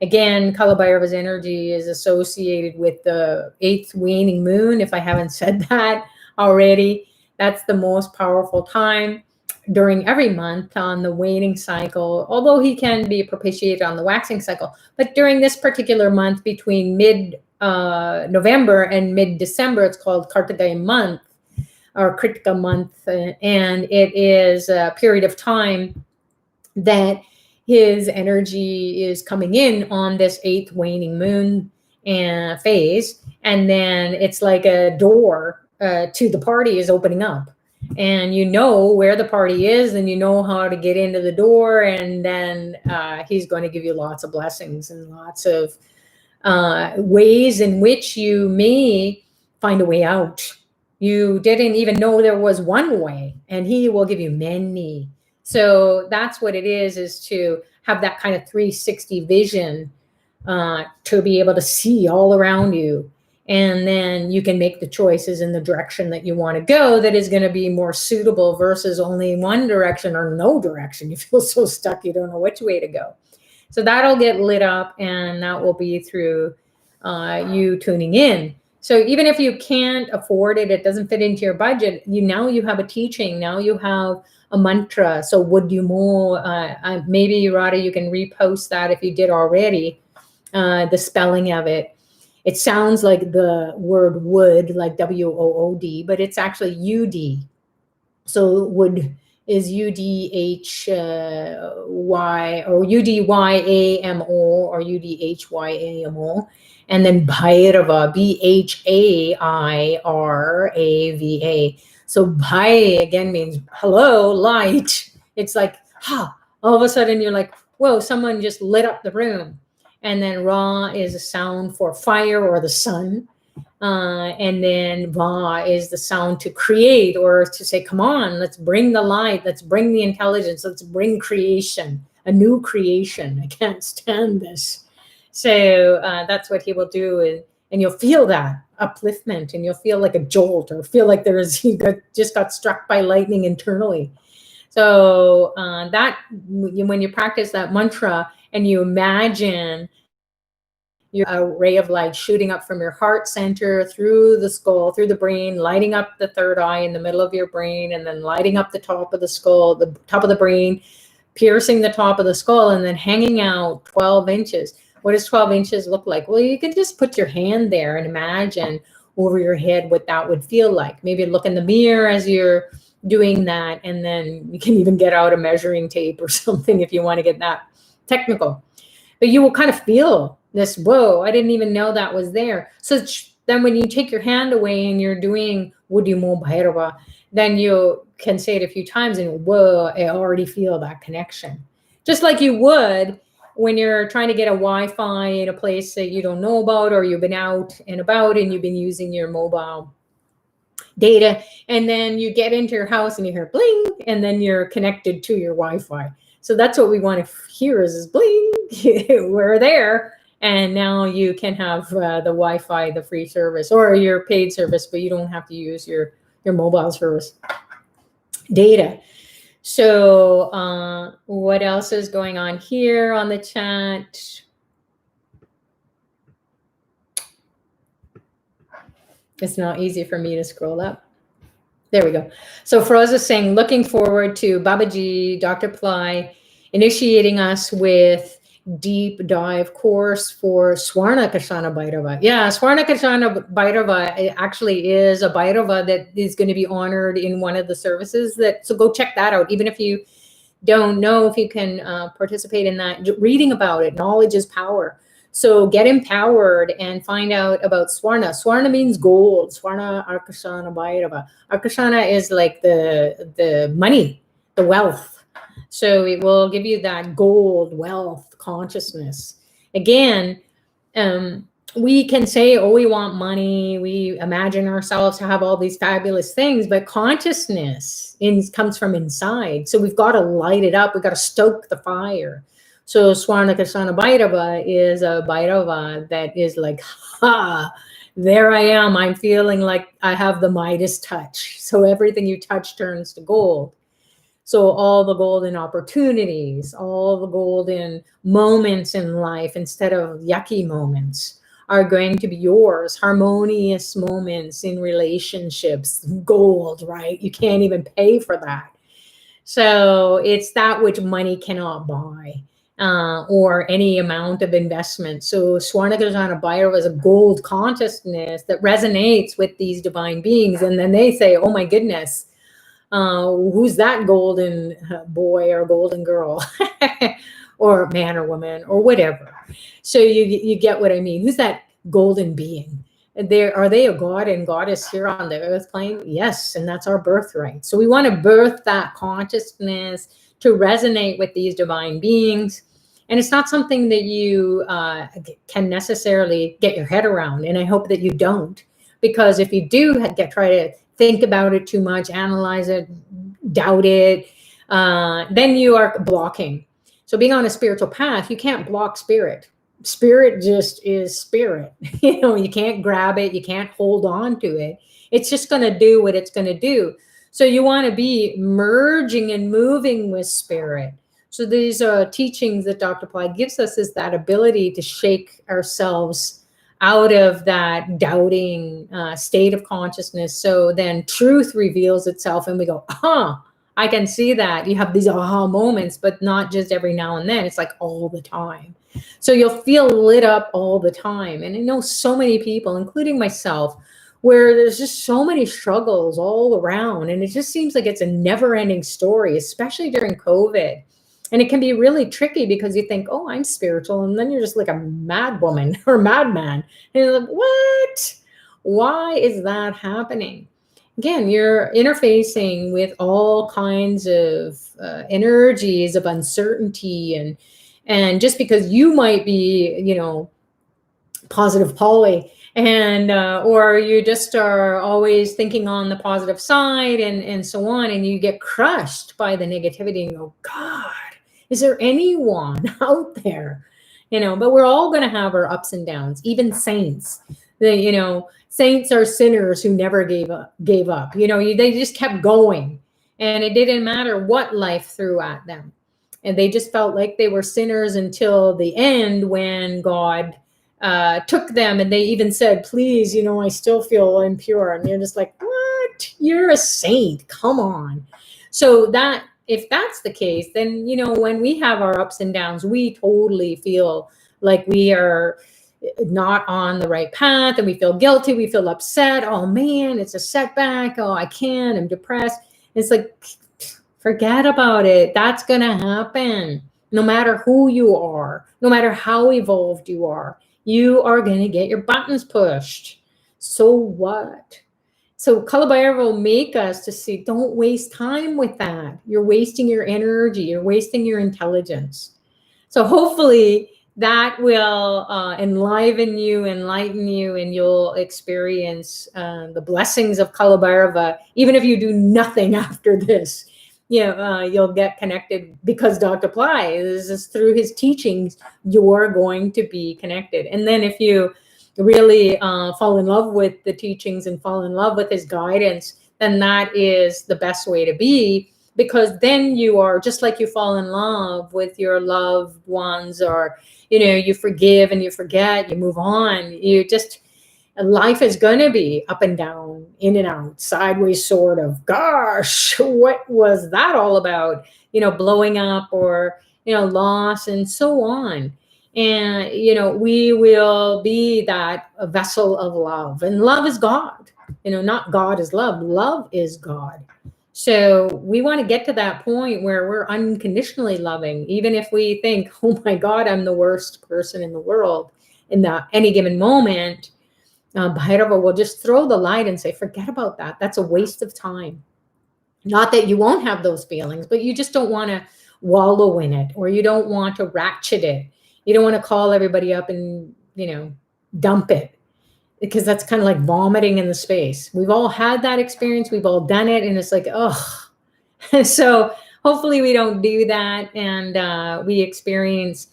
A: again, Kalabhairava's energy is associated with the 8th waning moon. If I haven't said that already, that's the most powerful time during every month on the waning cycle, although he can be propitiated on the waxing cycle. But during this particular month, between mid-November and mid-December, it's called Kartika month, or Kritika month, and it is a period of time that his energy is coming in on this 8th waning moon phase, and then it's like a door to the party is opening up, and you know where the party is, and you know how to get into the door, and then he's going to give you lots of blessings and lots of ways in which you may find a way out. You didn't even know there was one way, and he will give you many. So that's what it is to have that kind of 360 vision, to be able to see all around you. And then you can make the choices in the direction that you want to go that is going to be more suitable versus only one direction or no direction. You feel so stuck, you don't know which way to go. So that'll get lit up, and that will be through you tuning in. So even if you can't afford it, it doesn't fit into your budget, now you have a teaching, now you have a mantra. So would you more, maybe Radha, you can repost that if you did already, the spelling of it. It sounds like the word would, like WOOD, but it's actually UD. So would is UDHY or UDYAMO or UDHYAMO. And then Bhairava, BHAIRAVA. So Bhai again means hello, light. It's like, all of a sudden you're like, whoa, someone just lit up the room. And then Ra is a sound for fire or the sun. And then Va is the sound to create, or to say, come on, let's bring the light, let's bring the intelligence, let's bring creation, a new creation. I can't stand this. So that's what he will do. And you'll feel that upliftment, and you'll feel like a jolt, or feel like just got struck by lightning internally. So that when you practice that mantra and you imagine a ray of light shooting up from your heart center through the skull, through the brain, lighting up the third eye in the middle of your brain, and then lighting up the top of the skull, the top of the brain, piercing the top of the skull, and then hanging out 12 inches. What does 12 inches look like? Well, you can just put your hand there and imagine over your head what that would feel like. Maybe look in the mirror as you're doing that, and then you can even get out a measuring tape or something if you want to get that technical. But you will kind of feel this, whoa, I didn't even know that was there. So then when you take your hand away and you're doing Wudyamo Bhairava, then you can say it a few times and whoa, I already feel that connection. Just like you would when you're trying to get a Wi-Fi in a place that you don't know about, or you've been out and about and you've been using your mobile data, and then you get into your house and you hear bling, and then you're connected to your Wi-Fi. So that's what we want to hear is bling, we're there. And now you can have the Wi-Fi, the free service, or your paid service, but you don't have to use your mobile service data. So what else is going on here on the chat? It's not easy for me to scroll up. There we go. So Feroz is saying, looking forward to Babaji, Dr. Pillai, initiating us with deep dive course for Swarnakashana Bhairava. Yeah, Swarnakashana Bhairava actually is a Bhairava that is going to be honored in one of the services. So go check that out. Even if you don't know if you can participate in that, reading about it, knowledge is power. So get empowered and find out about Swarna. Swarna means gold. Swarna Arkashana Bhairava. Arkashana is like the money, the wealth. So it will give you that gold wealth consciousness. Again, we can say, oh, we want money. We imagine ourselves to have all these fabulous things, but consciousness comes from inside. So we've got to light it up. We've got to stoke the fire. So Swarnakashana Bhairava is a Bhairava that is like, there I am. I'm feeling like I have the Midas touch. So everything you touch turns to gold. So all the golden opportunities, all the golden moments in life instead of yucky moments are going to be yours. Harmonious moments in relationships, gold, right? You can't even pay for that. So it's that which money cannot buy, or any amount of investment. So Swarnakashana Bhairava is a gold consciousness that resonates with these divine beings. And then they say, oh my goodness, who's that golden boy or golden girl? or man or woman or whatever. So you get what I mean. Who's that golden being? Are they a god and goddess here on the earth plane? Yes, and that's our birthright. So we want to birth that consciousness to resonate with these divine beings. And it's not something that you can necessarily get your head around. And I hope that you don't, because if you do try to think about it too much, analyze it, doubt it, then you are blocking. So being on a spiritual path, you can't block spirit. Spirit just is spirit. You can't grab it. You can't hold on to it. It's just going to do what it's going to do. So you want to be merging and moving with spirit. So these teachings that Dr. Ply gives us is that ability to shake ourselves out of that doubting state of consciousness. So then truth reveals itself and we go, I can see that. You have these aha moments, but not just every now and then. It's like all the time. So you'll feel lit up all the time. And I know so many people, including myself, where there's just so many struggles all around. And it just seems like it's a never-ending story, especially during COVID. And it can be really tricky because you think, oh, I'm spiritual. And then you're just like a mad woman or madman. And you're like, what? Why is that happening? Again, you're interfacing with all kinds of energies of uncertainty, and just because you might be, positive Polly, and or you just are always thinking on the positive side, and so on, and you get crushed by the negativity and go, God, is there anyone out there? But we're all going to have our ups and downs, even saints. Saints are sinners who never gave up. They just kept going, and it didn't matter what life threw at them. And they just felt like they were sinners until the end, when God took them, and they even said, please, I still feel impure. And you're just like, what? You're a saint. Come on. So that, if that's the case, then, when we have our ups and downs, we totally feel like we are not on the right path, and we feel guilty. We feel upset. Oh man, it's a setback. Oh, I can't. I'm depressed. It's like, forget about it. That's going to happen. No matter who you are, no matter how evolved you are going to get your buttons pushed. So what? So Kalabhairava will make us to see, don't waste time with that. You're wasting your energy. You're wasting your intelligence. So hopefully that will enliven you, enlighten you, and you'll experience the blessings of Kalabhairava, even if you do nothing after this. You'll get connected, because Dr. Ply is through his teachings, you're going to be connected. And then if you really fall in love with the teachings and fall in love with his guidance, then that is the best way to be, because then you are just like you fall in love with your loved ones, or, you forgive and you forget, you move on. Life is going to be up and down, in and out, sideways, sort of. Gosh, what was that all about? Blowing up, or, loss, and so on. And, we will be that vessel of love. And love is God. Not God is love. Love is God. So we want to get to that point where we're unconditionally loving, even if we think, oh my God, I'm the worst person in the world in any given moment. Bhairava will just throw the light and say, forget about that. That's a waste of time. Not that you won't have those feelings, but you just don't want to wallow in it, or you don't want to ratchet it. You don't want to call everybody up and, dump it, because that's kind of like vomiting in the space. We've all had that experience. We've all done it. And it's like, oh, so hopefully we don't do that. And we experience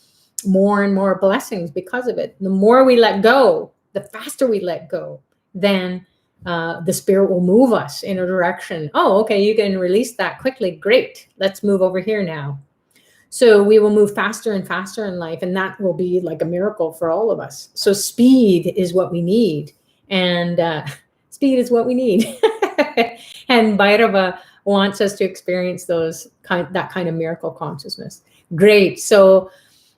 A: more and more blessings because of it. The more we let go, the faster we let go, then the spirit will move us in a direction. Oh, okay, you can release that quickly. Great. Let's move over here now. So we will move faster and faster in life, and that will be like a miracle for all of us. So speed is what we need, and speed is what we need. And Bhairava wants us to experience that kind of miracle consciousness. Great. So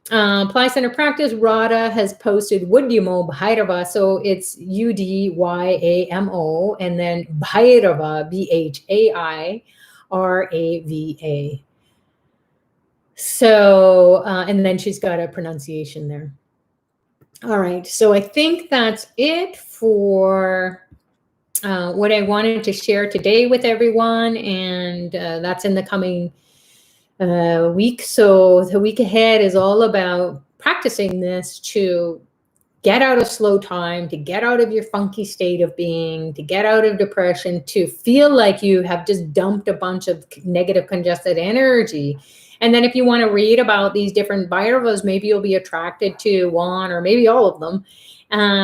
A: Ply Center Practice, Radha has posted Udyamo Bhairava. So it's Udyamo, and then Bhairava, Bhairava. So, and then she's got a pronunciation there. All right. So I think that's it for what I wanted to share today with everyone. And that's in the coming week. So the week ahead is all about practicing this to get out of slow time, to get out of your funky state of being, to get out of depression, to feel like you have just dumped a bunch of negative congested energy. And then if you want to read about these different Bhairavas, maybe you'll be attracted to one or maybe all of them.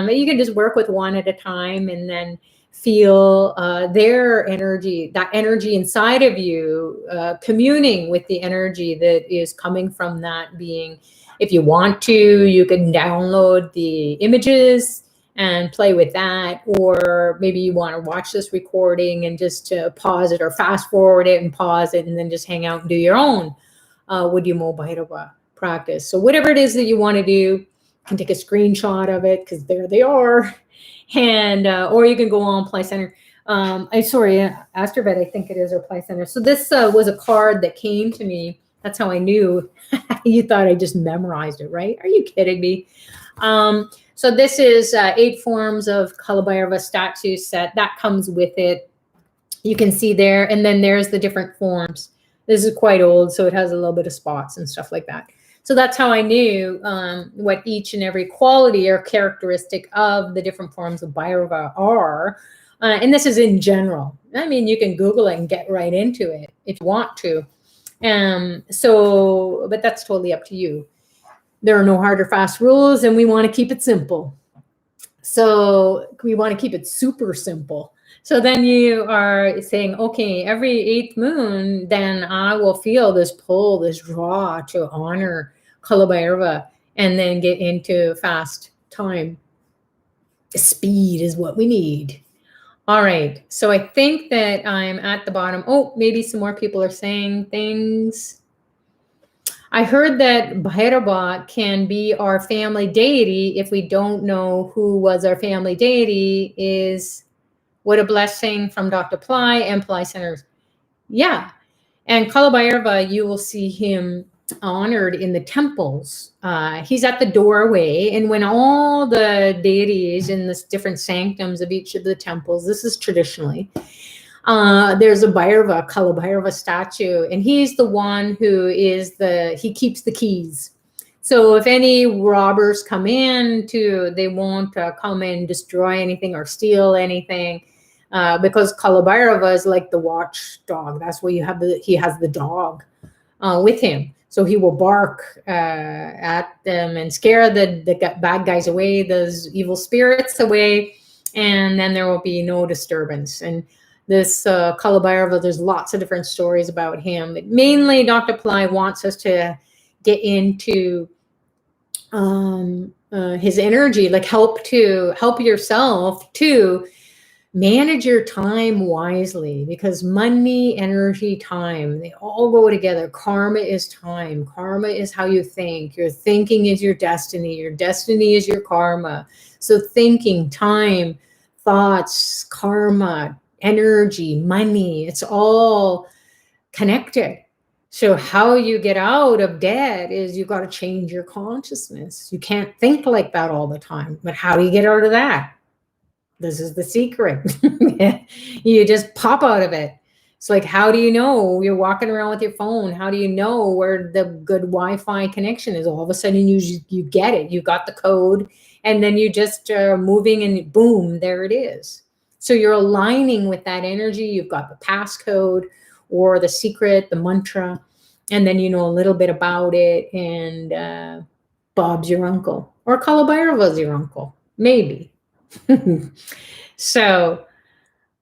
A: You can just work with one at a time and then feel their energy, that energy inside of you, communing with the energy that is coming from that being. If you want to, you can download the images and play with that. Or maybe you want to watch this recording and just pause it or fast forward it and pause it and then just hang out and do your own Woodhyamo Bhairava practice. So whatever it is that you want to do, you can take a screenshot of it because there they are. And or you can go on Pillai Center. Astrovet, I think it is, or Pillai Center. So this was a card that came to me. That's how I knew. You thought I just memorized it, right? Are you kidding me? So this is 8 forms of Kalabhairava statue set. That comes with it. You can see there. And then there's the different forms. This is quite old, so it has a little bit of spots and stuff like that. So that's how I knew what each and every quality or characteristic of the different forms of Bhairava are. And this is in general. I mean, you can Google it and get right into it if you want to. But that's totally up to you. There are no hard or fast rules, and we want to keep it simple. So we want to keep it super simple. So then you are saying, okay, every 8th moon, then I will feel this pull, this draw to honor Kalabhairava and then get into fast time. Speed is what we need. All right. So I think that I'm at the bottom. Oh, maybe some more people are saying things. I heard that Bhairava can be our family deity if we don't know who was our family deity. Is what a blessing from Dr. Pillai and Pillai Centers. Yeah. And Kalabhairava, you will see him honored in the temples. He's at the doorway. And when all the deities in the different sanctums of each of the temples, this is traditionally, there's a Bhairava, Kalabhairava statue. And he's the one who is he keeps the keys. So if any robbers come in they won't come and destroy anything or steal anything. Because Kalabhairava is like the watchdog. That's why he has the dog with him. So he will bark at them and scare the bad guys away, those evil spirits away, and then there will be no disturbance. And this Kalabhairava, there's lots of different stories about him. But mainly, Dr. Pillai wants us to get into his energy, like help yourself to manage your time wisely, because money, energy, time, they all go together. Karma is time. Karma is how you think. Your thinking is your destiny. Your destiny is your karma. So thinking, time, thoughts, karma, energy, money, it's all connected. So how you get out of debt is you got to change your consciousness. You can't think like that all the time. But how do you get out of that? This is the secret. You just pop out of it. It's like, how do you know? You're walking around with your phone. How do you know where the good Wi-Fi connection is? All of a sudden you get it. You got the code, and then you just are moving and boom, there it is. So you're aligning with that energy. You've got the passcode or the secret, the mantra, and then you know a little bit about it, and Bob's your uncle, or Kalabhairava's your uncle, maybe. So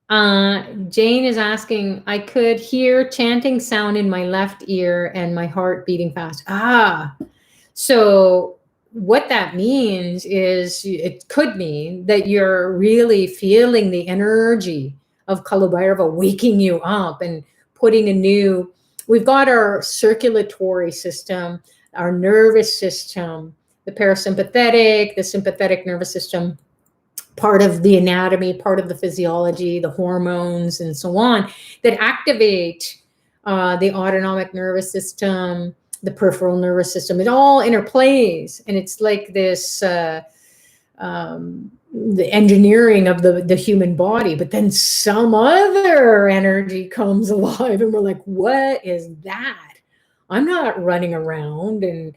A: Jane is asking, I could hear chanting sound in my left ear and my heart beating fast. So what that means is, it could mean that you're really feeling the energy of Kalabhairava waking you up and putting we've got our circulatory system, our nervous system, the parasympathetic, the sympathetic nervous system, part of the anatomy, part of the physiology, the hormones, and so on, that activate the autonomic nervous system, the peripheral nervous system. It all interplays, and it's like this the engineering of the human body. But then some other energy comes alive, and we're like, what is that? I'm not running around and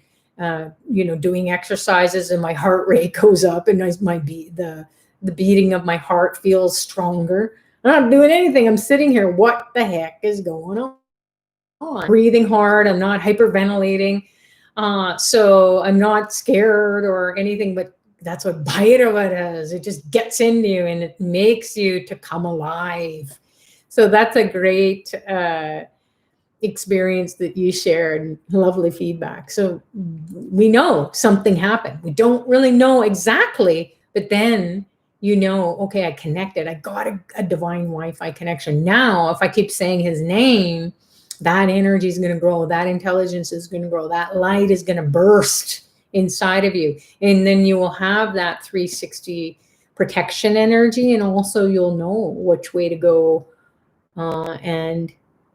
A: doing exercises, and my heart rate goes up, and the beating of my heart feels stronger. I'm not doing anything. I'm sitting here. What the heck is going on? Breathing hard. I'm not hyperventilating. So I'm not scared or anything, but that's what Bhairava does. It just gets into you and it makes you to come alive. So that's a great experience that you shared. Lovely feedback. So we know something happened. We don't really know exactly, but then okay, I connected. I got a divine Wi-Fi connection. Now, if I keep saying his name, that energy is going to grow. That intelligence is going to grow. That light is going to burst inside of you. And then you will have that 360 protection energy. And also you'll know which way to go. And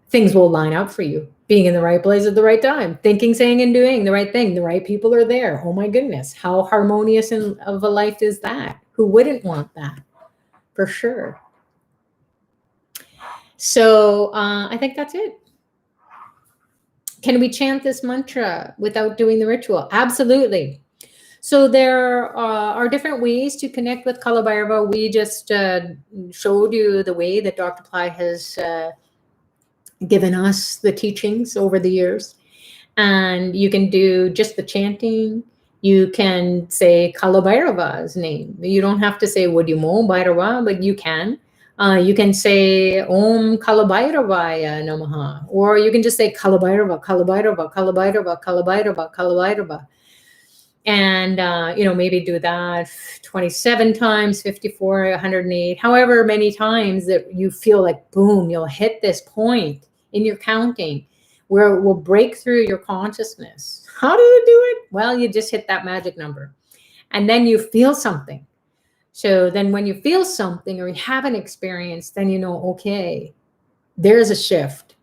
A: things will line up for you. Being in the right place at the right time. Thinking, saying, and doing the right thing. The right people are there. Oh my goodness. How harmonious of a life is that? Who wouldn't want that? For sure. So I think that's it. Can we chant this mantra without doing the ritual? Absolutely. So there are different ways to connect with Kalabhairava. We just showed you the way that Dr. Pillai has given us the teachings over the years. And you can do just the chanting. You can say Kalabhairava's name. You don't have to say Wadimo Bhairava, but you can. You can say Om Kalabhairavaya Namaha, or you can just say Kalabhairava, Kalabhairava, Kalabhairava, Kalabhairava, Kalabhairava. And, maybe do that 27 times, 54, 108, however many times that you feel like, boom, you'll hit this point in your counting where it will break through your consciousness. How do you do it? Well, you just hit that magic number. And then you feel something. So then when you feel something or you have an experience, then okay, there's a shift.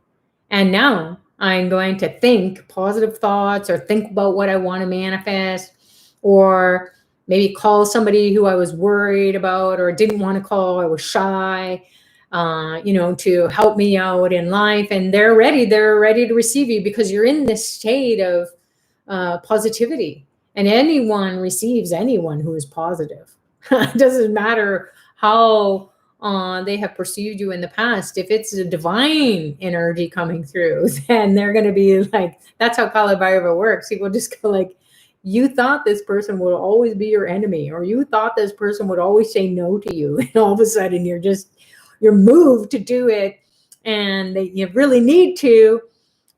A: And now I'm going to think positive thoughts or think about what I want to manifest, or maybe call somebody who I was worried about or didn't want to call. I was shy, to help me out in life. And they're ready to receive you because you're in this state of positivity. And anyone receives anyone who is positive. It doesn't matter how they have perceived you in the past. If it's a divine energy coming through, then they're going to be like, that's how Kalabhairava works. He will just go like, you thought this person would always be your enemy, or you thought this person would always say no to you. And all of a sudden you're moved to do it, and you really need to.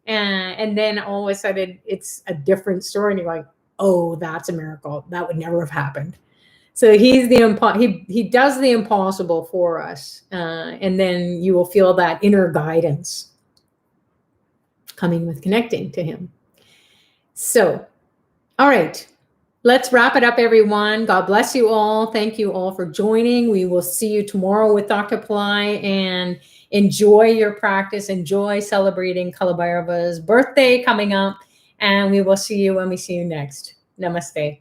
A: And then all of a sudden it's a different story. And you're like, oh, that's a miracle. That would never have happened. So he does the impossible for us. And then you will feel that inner guidance coming with connecting to him. So, all right, let's wrap it up, everyone. God bless you all. Thank you all for joining. We will see you tomorrow with Dr. Pillai, and enjoy your practice. Enjoy celebrating Kalabhairava's birthday coming up. And we will see you when we see you next. Namaste.